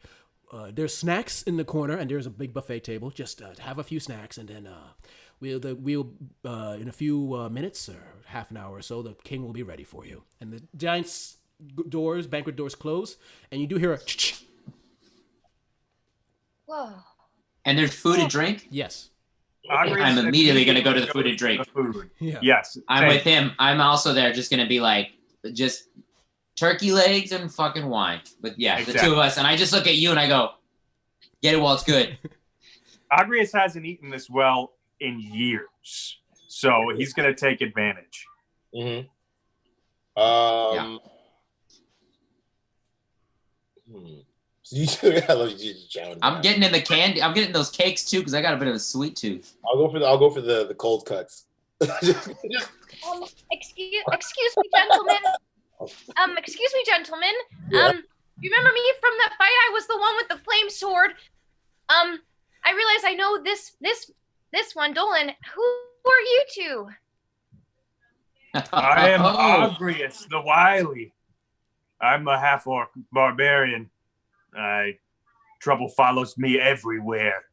there's snacks in the corner, and there's a big buffet table. Just have a few snacks, and then we'll in a few minutes or half an hour or so, the king will be ready for you. And the giant banquet doors close, and you do hear a ch-ch. Whoa. And there's food and drink? Yes. I'm immediately going to go to the food and drink. Yeah. Yes. I'm with him. I'm also there just going to be like, just turkey legs and fucking wine. But yeah, exactly. The two of us. And I just look at you and I go, get it while it's good. Agrius hasn't eaten this well in years. So he's going to take advantage. Mm-hmm. Yeah. I'm getting in the candy. I'm getting those cakes too because I got a bit of a sweet tooth. I'll go for the cold cuts. Excuse me, gentlemen. Excuse me, gentlemen. Yeah. Remember me from that fight? I was the one with the flame sword. I realize I know this one, Dolan. Who are you two? I am Agrius the Wily. I'm a half-orc barbarian. Trouble follows me everywhere.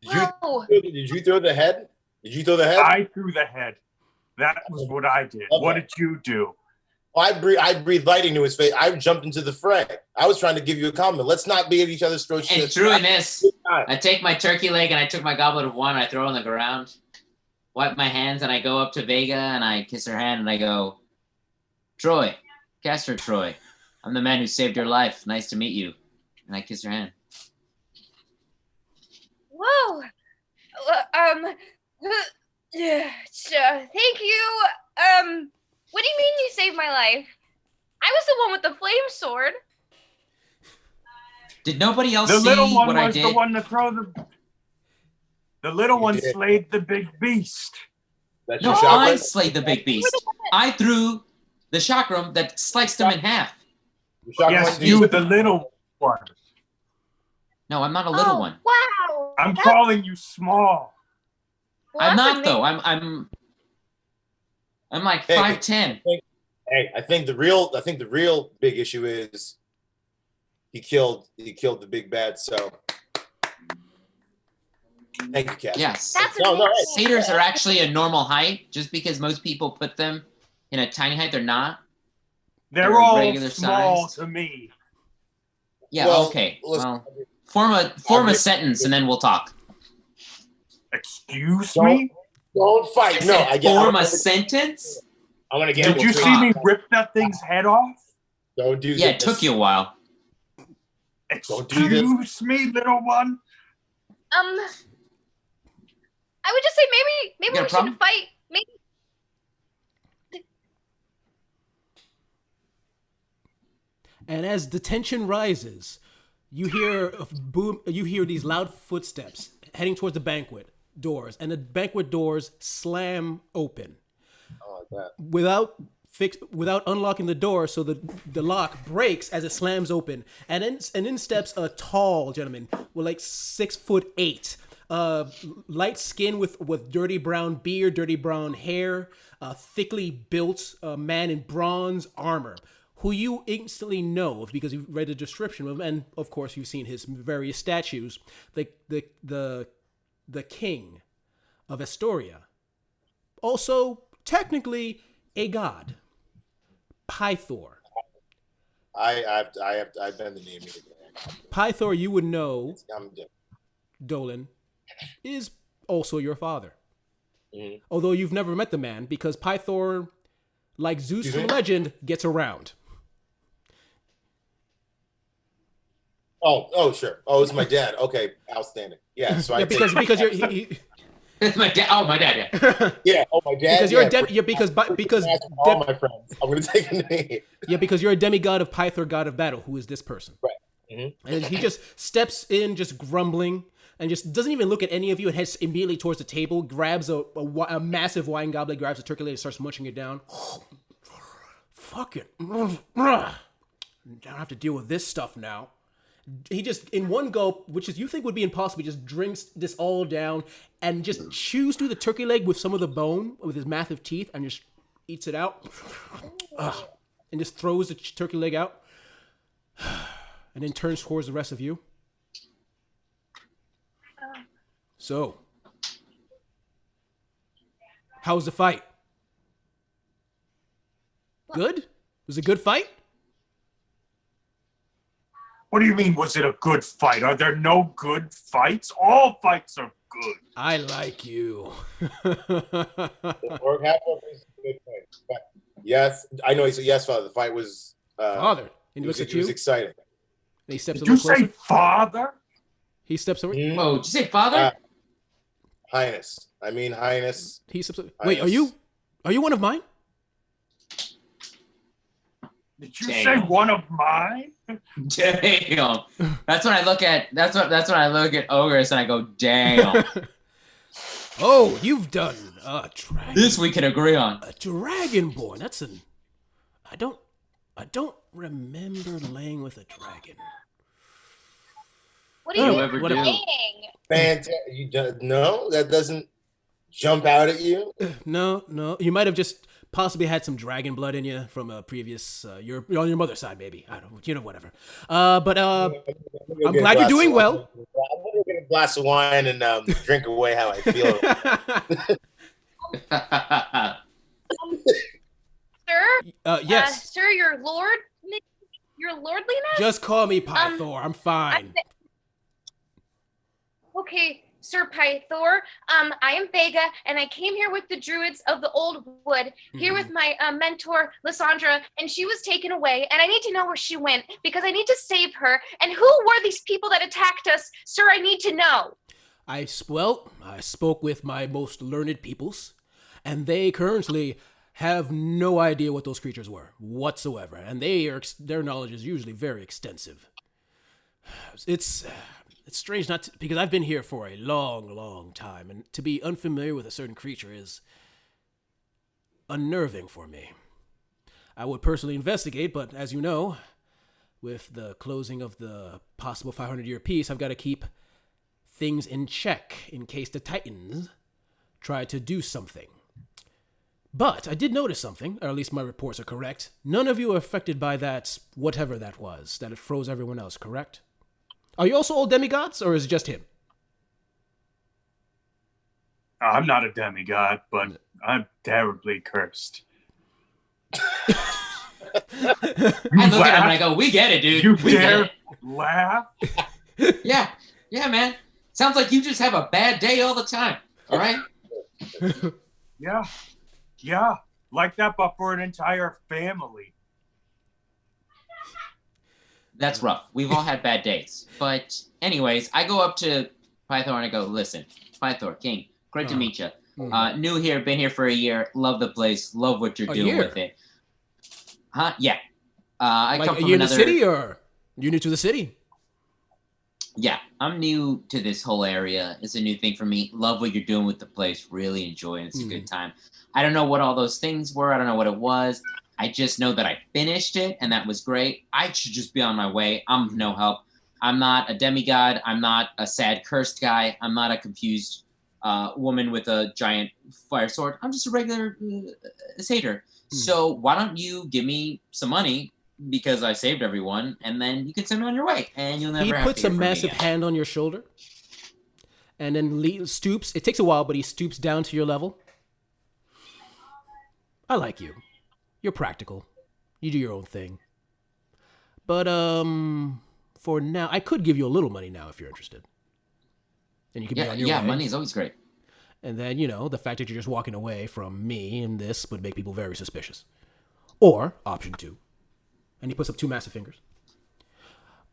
Did you throw the head? I threw the head. That was what I did. Okay. What did you do? I breathed light into his face. I jumped into the fray. I was trying to give you a comment. Let's not be at each other's throats. And true in this, I take my turkey leg and I took my goblet of wine. I throw it on the ground, wipe my hands, and I go up to Vega and I kiss her hand and I go, Troy, Castor Troy, I'm the man who saved your life. Nice to meet you. And I kiss her hand. Whoa. Thank you. What do you mean you saved my life? I was the one with the flame sword. Did nobody else see what I did? The little one was the one to throw The little You one did. slayed the big beast. That's No, your I chakra? slayed the big beast. I threw the chakram that sliced him in half. Your chakra Yes, one, you, the little one. No, I'm not a little Oh, one. Wow. I'm calling you small. Well, I'm that's not though. amazing. I'm like Hey. 5'10". Hey, I think the real big issue is he killed the big bad. So thank you, Cass. Yes. That's No, amazing. Satyrs are actually a normal height. Just because most people put them in a tiny height, they're not. They're They're all regular small sized. to me. Yeah. Well, okay. listen, Well, form a sentence and then we'll talk. Excuse Don't- me? Don't fight. No, I get. Form a sentence. I'm gonna get. Did you see me rip that thing's head off? Don't do Yeah, it this. took you a while. Don't do this. Excuse me, little one. I would just say maybe got a we problem? shouldn't fight. Maybe. And as the tension rises, you hear a boom. You hear these loud footsteps heading towards the banquet doors, and the banquet doors slam open Oh, like that. without unlocking the door. So the lock breaks as it slams open, and in steps a tall gentleman with like 6'8", light skin with dirty brown beard, dirty brown hair, thickly built man in bronze armor, who you instantly know of because you've read the description of him, and of course you've seen his various statues. The king of Astoria, also technically a god, Pythor. I've been the name of it. Pythor, you would know, I'm dead. Dolan, is also your father. Mhm. Although you've never met the man, because Pythor, like Zeus Excuse from me? legend, gets around. Oh, sure. Oh, it's my dad. Okay, outstanding. Yeah, so I Yeah, take- because you're My dad. Oh, my dad. Yeah. yeah. Oh, my dad. because you're yeah, a because all my friends. I'm gonna take a name. yeah, because you're a demigod of Pythor, god of battle, who is this person. Right. Mhm. And he just steps in, just grumbling, and just doesn't even look at any of you, and heads immediately towards the table, grabs a massive wine goblet, grabs a turkey leg, and starts munching it down. Fuck it. I don't have to deal with this stuff now. He just, in one gulp, which is you think would be impossible, he just drinks this all down and just chews through the turkey leg with some of the bone with his massive teeth and just eats it out. And just throws the turkey leg out. And then turns towards the rest of you. So, how was the fight? Good? Was it a good fight? What do you mean, was it a good fight? Are there no good fights? All fights are good. I like you. The orc half of it is a good fight. But yes, I know he said yes, father. The fight was. Father. And he It looks was, at it was you. exciting. And he steps a Did you little closer. say father? He steps over. Mhm. Whoa, did you say father? Highness. I mean highness. He steps over. Wait, are you one of mine? Did you Damn. say one of mine? Damn. That's when I look at ogres and I go, damn. Oh, you've done a dragon. This we can agree on. A dragonborn. That's an. I don't remember laying with a dragon. What are you ever do. saying? Fantastic. No, that doesn't jump out at you. No. You might have just possibly had some dragon blood in you from a previous. You're on your mother's side, maybe. I don't. Whatever. But I'm glad you're doing well. I'm gonna get a glass of wine and drink away how I feel. Sir? Yes. Sir, your lordliness? Just call me Pythor. I'm fine. Okay, Sir Pythor. I am Vega, and I came here with the druids of the Old Wood, here with my mentor, Lysandra, and she was taken away, and I need to know where she went, because I need to save her. And who were these people that attacked us? Sir, I need to know. I spoke with my most learned peoples, and they currently have no idea what those creatures were whatsoever, and their knowledge is usually very extensive. It's strange not to, because I've been here for a long, long time, and to be unfamiliar with a certain creature is unnerving for me. I would personally investigate, but as you know, with the closing of the possible 500-year peace, I've got to keep things in check in case the Titans try to do something. But I did notice something, or at least my reports are correct. None of you are affected by that, whatever that was, that it froze everyone else, correct? Are you also all demigods, or is it just him? I'm not a demigod, but I'm terribly cursed. I look at him and I go, we get it, dude. You We get dare it. laugh? Yeah, man. Sounds like you just have a bad day all the time. All right? Yeah, like that, but for an entire family. That's rough. We've all had bad days. But anyways, I go up to Pythor and I go, listen, Pythor, King, great to meet you. New here, been here for a year. Love the place. Love what you're doing with it. Huh? Yeah. I Like, come are from you in the another... city, or you new to the city? Yeah, I'm new to this whole area. It's a new thing for me. Love what you're doing with the place. Really enjoy it. It's a good time. I don't know what all those things were. I don't know what it was. I just know that I finished it, and that was great. I should just be on my way. I'm no help. I'm not a demigod. I'm not a sad, cursed guy. I'm not a confused woman with a giant fire sword. I'm just a regular satyr. So why don't you give me some money, because I saved everyone, and then you can send me on your way, and you'll never He have puts to a hear from me massive again. hand on your shoulder, and then stoops. It takes a while, but he stoops down to your level. I like you. You're practical. You do your own thing. But, for now, I could give you a little money now if you're interested. And you could be on your way. Yeah, money is always great. And then, the fact that you're just walking away from me and this would make people very suspicious. Or, option 2. And he puts up 2 massive fingers.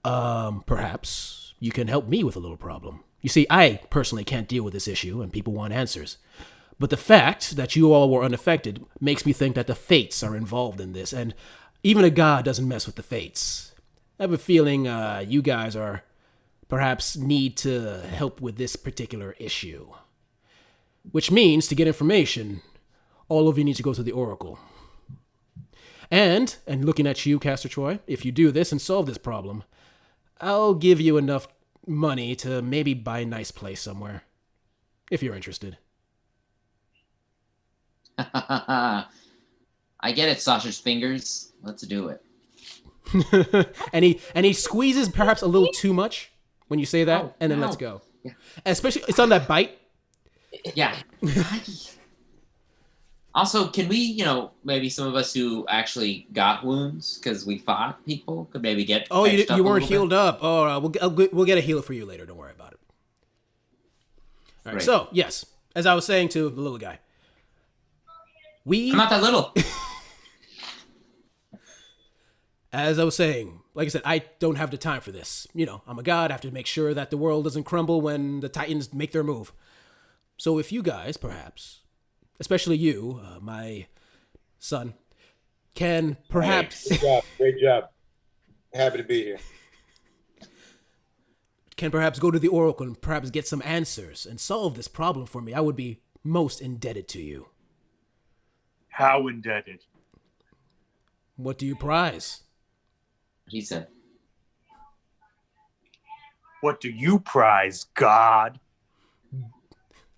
Perhaps you can help me with a little problem. You see, I personally can't deal with this issue, and people want answers. But the fact that you all were unaffected makes me think that the fates are involved in this, and even a god doesn't mess with the fates. I have a feeling you guys are perhaps need to help with this particular issue. Which means, to get information, all of you need to go to the Oracle. And looking at you, Castor Troy, if you do this and solve this problem, I'll give you enough money to maybe buy a nice place somewhere, if you're interested. I get it, sausage fingers. Let's do it. and he squeezes perhaps a little too much when you say that, and then no. lets go. Yeah. Especially, it's on that bite. Yeah. Also, can we, maybe some of us who actually got wounds because we fought people could maybe get. Oh, patched up you a weren't little healed bit? up. Oh, we'll get a healer for you later. Don't worry about it. All right. Great. So yes, as I was saying to the little guy, I'm not that little. As I was saying, like I said, I don't have the time for this. I'm a god. I have to make sure that the world doesn't crumble when the Titans make their move. So if you guys, perhaps, especially you, my son, can perhaps... Great job. Happy to be here. Can perhaps go to the Oracle and perhaps get some answers and solve this problem for me, I would be most indebted to you. How indebted? What do you prize? He said. What do you prize, God?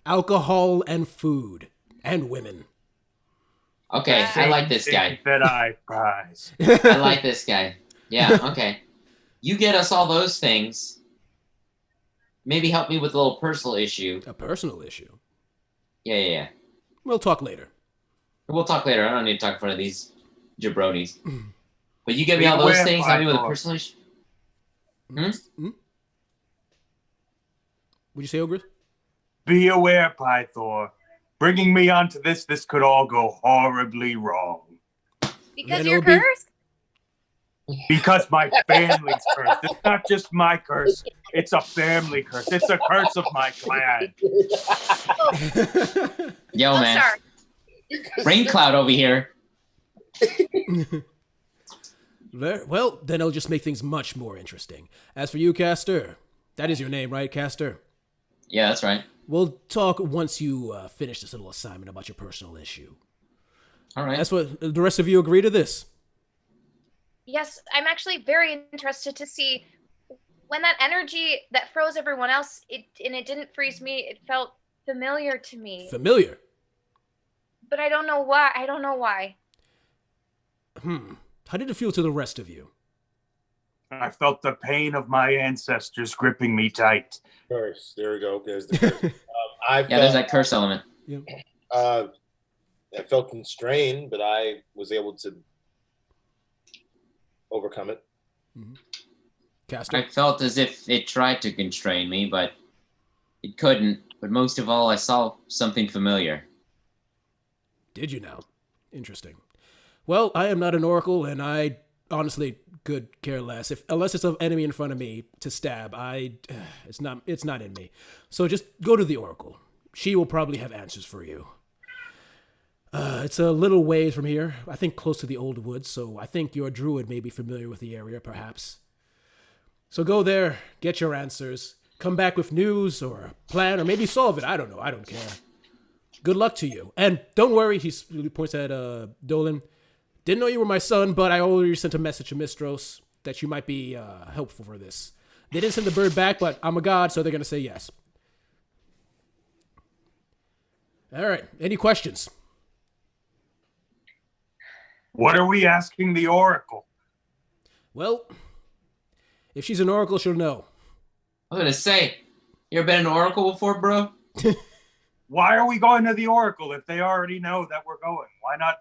Alcohol and food and women. Okay, I like this guy. Things that I prize. I like this guy. Yeah, okay. You get us all those things. Maybe help me with a little personal issue. A personal issue. Yeah. We'll talk later. We'll talk later. I don't need to talk in front of these jabronis. But you give me all Beware, those things, help me with a Pythor. personal issue. Would you say, Ogre? Be aware, Pythor. Bringing me onto this could all go horribly wrong. Because Then you're it'll be- cursed? Because my family's cursed. It's not just my curse. It's a family curse. It's a curse of my clan. Yo, Oh, man. sorry. Rain cloud over here. Well, then it'll just make things much more interesting. As for you, Castor, That is your name, right, Caster? Yeah, that's right. We'll talk once you finish this little assignment about your personal issue. All right. That's what the rest of you agree to this. Yes, I'm actually very interested to see when that energy that froze everyone else, it didn't freeze me. It felt familiar to me. Familiar? But I don't know why. I don't know why. How did it feel to the rest of you? I felt the pain of my ancestors gripping me tight. Curse. There we go. There's the curse. There's that curse element. I felt constrained, but I was able to overcome it. Caster? I felt as if it tried to constrain me, but it couldn't. But most of all, I saw something familiar. Did you now? Interesting. Well, I am not an oracle, and I honestly could care less. Unless it's an enemy in front of me to stab, it's not in me. So just go to the oracle. She will probably have answers for you. It's a little ways from here. I think close to the old woods, so I think your druid may be familiar with the area, perhaps. So go there, get your answers, come back with news or a plan, or maybe solve it. I don't know. I don't care. Good luck to you. And don't worry, he points at Dolan. Didn't know you were my son, but I already sent a message to Mistros that you might be helpful for this. They didn't send the bird back, but I'm a god, so they're going to say yes. All right. Any questions? What are we asking the Oracle? Well, if she's an oracle, she'll know. I was gonna say, you ever been an oracle before, bro? Why are we going to the Oracle if they already know that we're going? Why not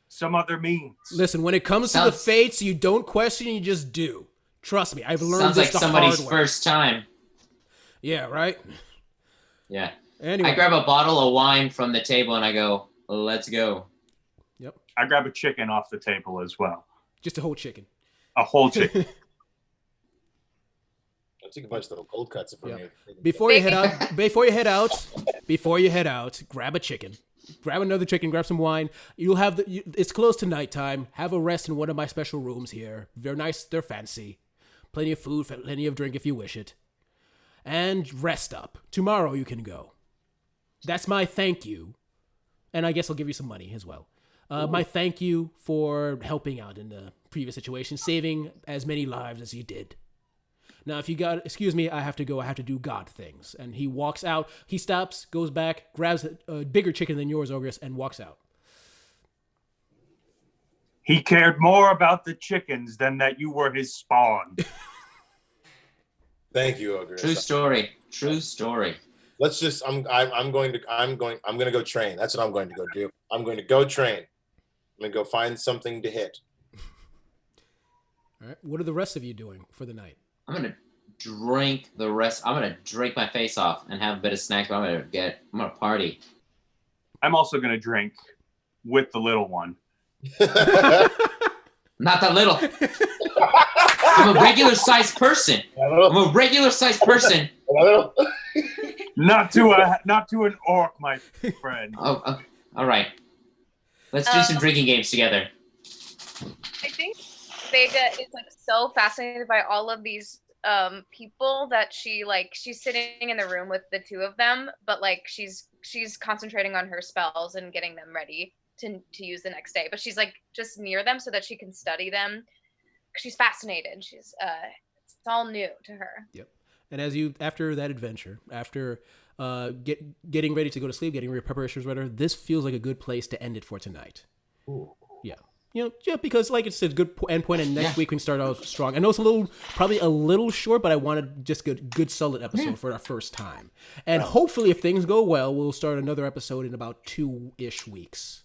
some other means? Listen, when it comes to the fates, you don't question, you just do. Trust me, I've learned Sounds this like the hard way. somebody's first time. Yeah, right? Yeah. Anyway. I grab a bottle of wine from the table and I go, let's go. Yep. I grab a chicken off the table as well. Just a whole chicken. A whole chicken. I'll take a bunch of little cold cuts from you. Before you head out, grab a chicken. Grab another chicken, grab some wine. You'll have it's close to nighttime. Have a rest in one of my special rooms here. They're nice, they're fancy. Plenty of food, plenty of drink if you wish it. And rest up. Tomorrow you can go. That's my thank you. And I guess I'll give you some money as well. My thank you for helping out in the previous situation, saving as many lives as you did. Now, if you excuse me, I have to go. I have to do God things. And he walks out. He stops, goes back, grabs a bigger chicken than yours, Ogres, and walks out. He cared more about the chickens than that you were his spawn. Thank you, Ogre. True story. True story. Let's just. I'm going to go train. That's what I'm going to go do. I'm going to go train. I'm going to go find something to hit. All right. What are the rest of you doing for the night? I'm gonna drink the rest. I'm gonna drink my face off and have a bit of snacks. But I'm gonna party. I'm also going to drink with the little one. Not that little. I'm a regular sized person. I'm a regular sized person. Not to an orc, my friend. Oh, all right. Let's do some drinking games together. I think Vega is like so fascinated by all of these people that she's sitting in the room with the two of them, but like she's concentrating on her spells and getting them ready to use the next day. But she's like just near them so that she can study them. She's fascinated. She's it's all new to her. Yep. And after that adventure, after getting ready to go to sleep, getting your preparations ready, this feels like a good place to end it for tonight. Ooh. Yeah. Because like it's a good end point, and next week we can start out strong. I know it's probably a little short, but I wanted just a good solid episode for our first time. And hopefully, if things go well, we'll start another episode in about 2-ish weeks.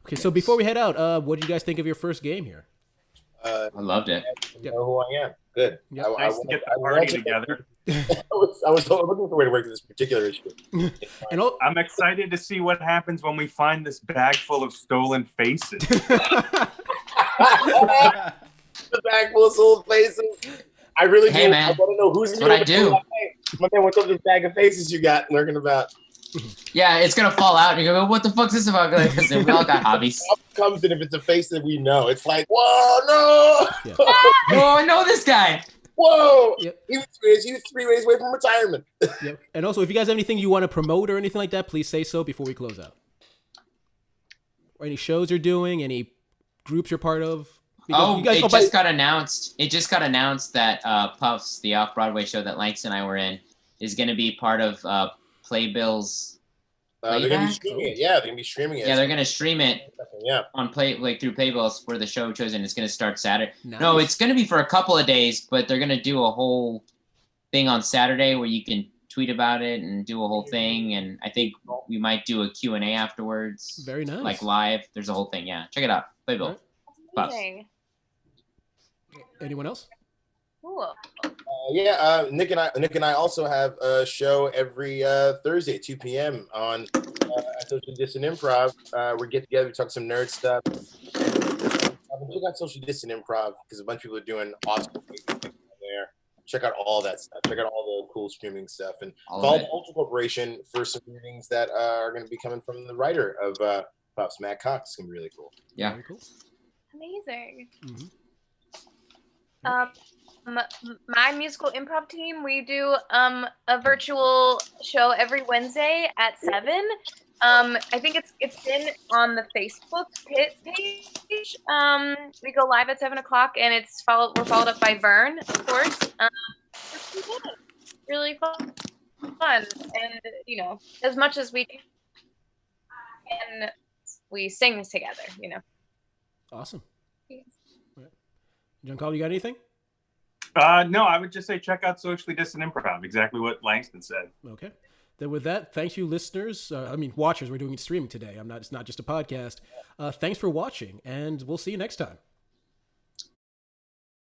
Okay, so before we head out, what did you guys think of your first game here? I loved it. You know who I am. Good. Yep. Nice to get the party together. I was looking for a way to work this particular issue. And I'm excited to see what happens when we find this bag full of stolen faces. The bag full of sold faces. I really do. Man. I want to know who's That's what I do. My man, what's up with this bag of faces you got lurking about? Yeah, it's gonna fall out, and you go, "What the fuck's this about?" Because we all got hobbies. Comes in if it's a face that we know. It's like, whoa, no! Yeah. Oh, I know this guy. Whoa! Yep. He was 3 days away from retirement. Yep. And also, if you guys have anything you want to promote or anything like that, please say so before we close out. Or any shows you're doing, any groups you're part of. Because you guys it just got announced. It just got announced that Puffs, the off-Broadway show that Langston and I were in, is going to be part of Playbill's. They're gonna be streaming it. Yeah, they're gonna be streaming it. Yeah, they're gonna stream it. Yeah. On through Playbills where the show chose, and it's gonna start Saturday. Nice. No, it's gonna be for a couple of days, but they're gonna do a whole thing on Saturday where you can tweet about it and do a whole thing. And I think we might do a Q&A afterwards. Very nice. Like live. There's a whole thing. Yeah, check it out. Playbill. Right. Amazing. Anyone else? Cool. Nick and I also have a show every Thursday at 2 p.m. on Socially Distant Improv. We get together, we talk some nerd stuff. Check out Socially Distant Improv because a bunch of people are doing awesome things there. Check out all that stuff. Check out all the cool streaming stuff, and follow the Ultra Corporation for some readings that are going to be coming from the writer of Puffs, Matt Cox. It's going to be really cool. Yeah. Very cool. Amazing. Mm-hmm. My musical improv team, we do a virtual show every Wednesday at 7. I think it's been on the Facebook page. We go live at 7 o'clock, and we're followed up by Vern, of course. It's really fun, and as much as we can, we sing this together. Awesome. Giancarlo, you got anything? No, I would just say check out Socially Distant Improv. Exactly what Langston said. Okay. Then with that, thank you, listeners. Watchers. We're doing it streaming today. It's not just a podcast. Thanks for watching, and we'll see you next time.